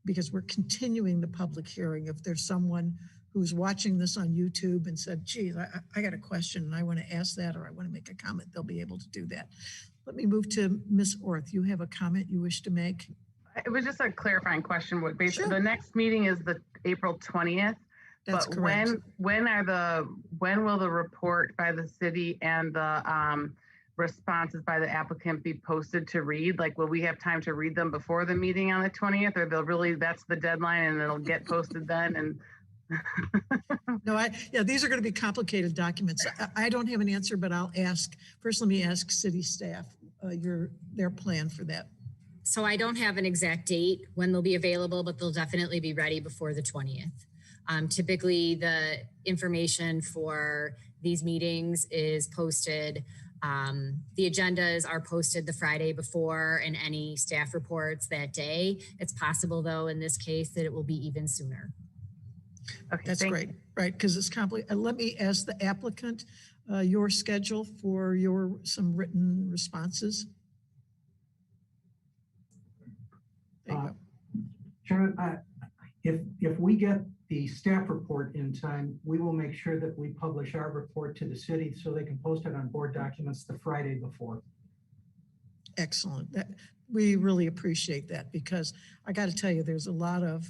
because we're continuing the public hearing. If there's someone who's watching this on YouTube and said, geez, I got a question and I want to ask that, or I want to make a comment, they'll be able to do that. Let me move to Ms. Orth. You have a comment you wish to make? It was just a clarifying question. What basically Sure. The next meeting is the April 20th. That's but correct. when will the report by the city and the responses by the applicant be posted to read? Like, will we have time to read them before the meeting on the 20th, or they'll really, that's the deadline and it'll get posted then? And No, these are going to be complicated documents. I don't have an answer, but I'll ask. First, let me ask city staff their plan for that. So I don't have an exact date when they'll be available, but they'll definitely be ready before the 20th. Typically, the information for these meetings is posted. The agendas are posted the Friday before, and any staff reports that day. It's possible, though, in this case, that it will be even sooner. Okay, that's great, right? Because it's complicated. Let me ask the applicant your schedule for some written responses. There you go. Chairman, if we get the staff report in time, we will make sure that we publish our report to the city so they can post it on board documents the Friday before. Excellent. We really appreciate that, because I got to tell you, it's a lot of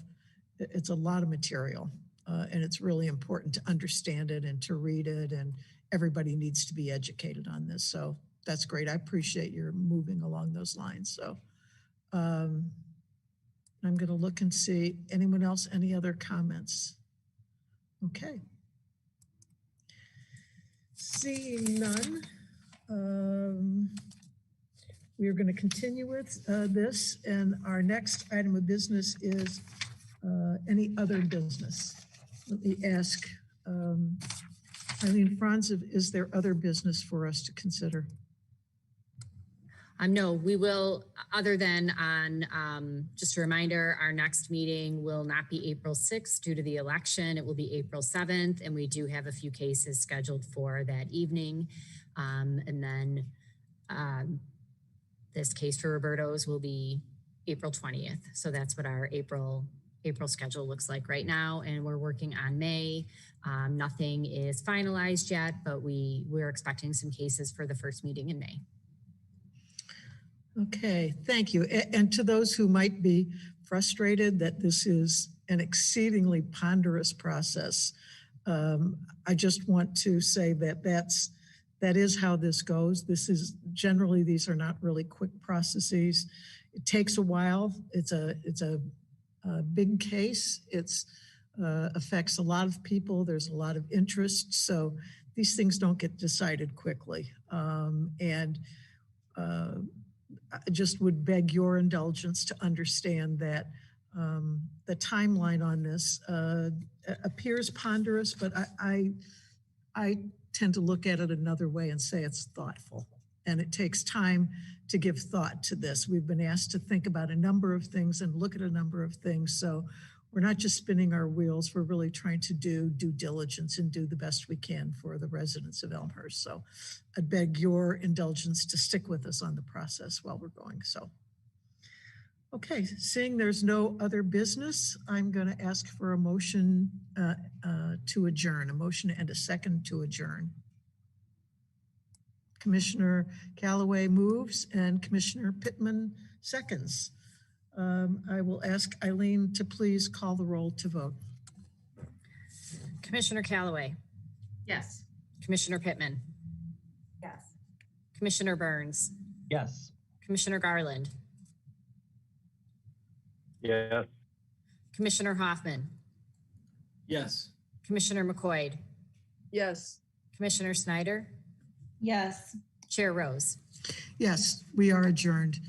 material, and it's really important to understand it and to read it, and everybody needs to be educated on this. So that's great. I appreciate your moving along those lines. So I'm going to look and see anyone else, any other comments? Okay. Seeing none, we are going to continue with this, and our next item of business is any other business. Let me ask Eileen Franz, is there other business for us to consider? No, we will, other than on, just a reminder, our next meeting will not be April 6th due to the election. It will be April 7th, and we do have a few cases scheduled for that evening. And then this case for Roberto's will be April 20th. So that's what our April schedule looks like right now. And we're working on May. Nothing is finalized yet, but we're expecting some cases for the first meeting in May. Okay, thank you. And to those who might be frustrated that this is an exceedingly ponderous process, I just want to say that that is how this goes. This is generally, these are not really quick processes. It takes a while. It's a big case. It's affects a lot of people. There's a lot of interest. So these things don't get decided quickly. I just would beg your indulgence to understand that the timeline on this appears ponderous, but I tend to look at it another way and say it's thoughtful, and it takes time to give thought to this. We've been asked to think about a number of things and look at a number of things. So we're not just spinning our wheels, we're really trying to do due diligence and do the best we can for the residents of Elmhurst. So I beg your indulgence to stick with us on the process while we're going. So, okay, seeing there's no other business, I'm going to ask for a motion to adjourn, a motion and a second to adjourn. Commissioner Callaway moves and Commissioner Pittman seconds. I will ask Eileen to please call the roll to vote. Commissioner Callaway. Yes. Commissioner Pittman. Yes. Commissioner Burns. Yes. Commissioner Garland. Yes. Commissioner Hoffman, Yes. Commissioner McCoy, Yes. Commissioner Snyder, Yes. Chair Rose. Yes, we are adjourned.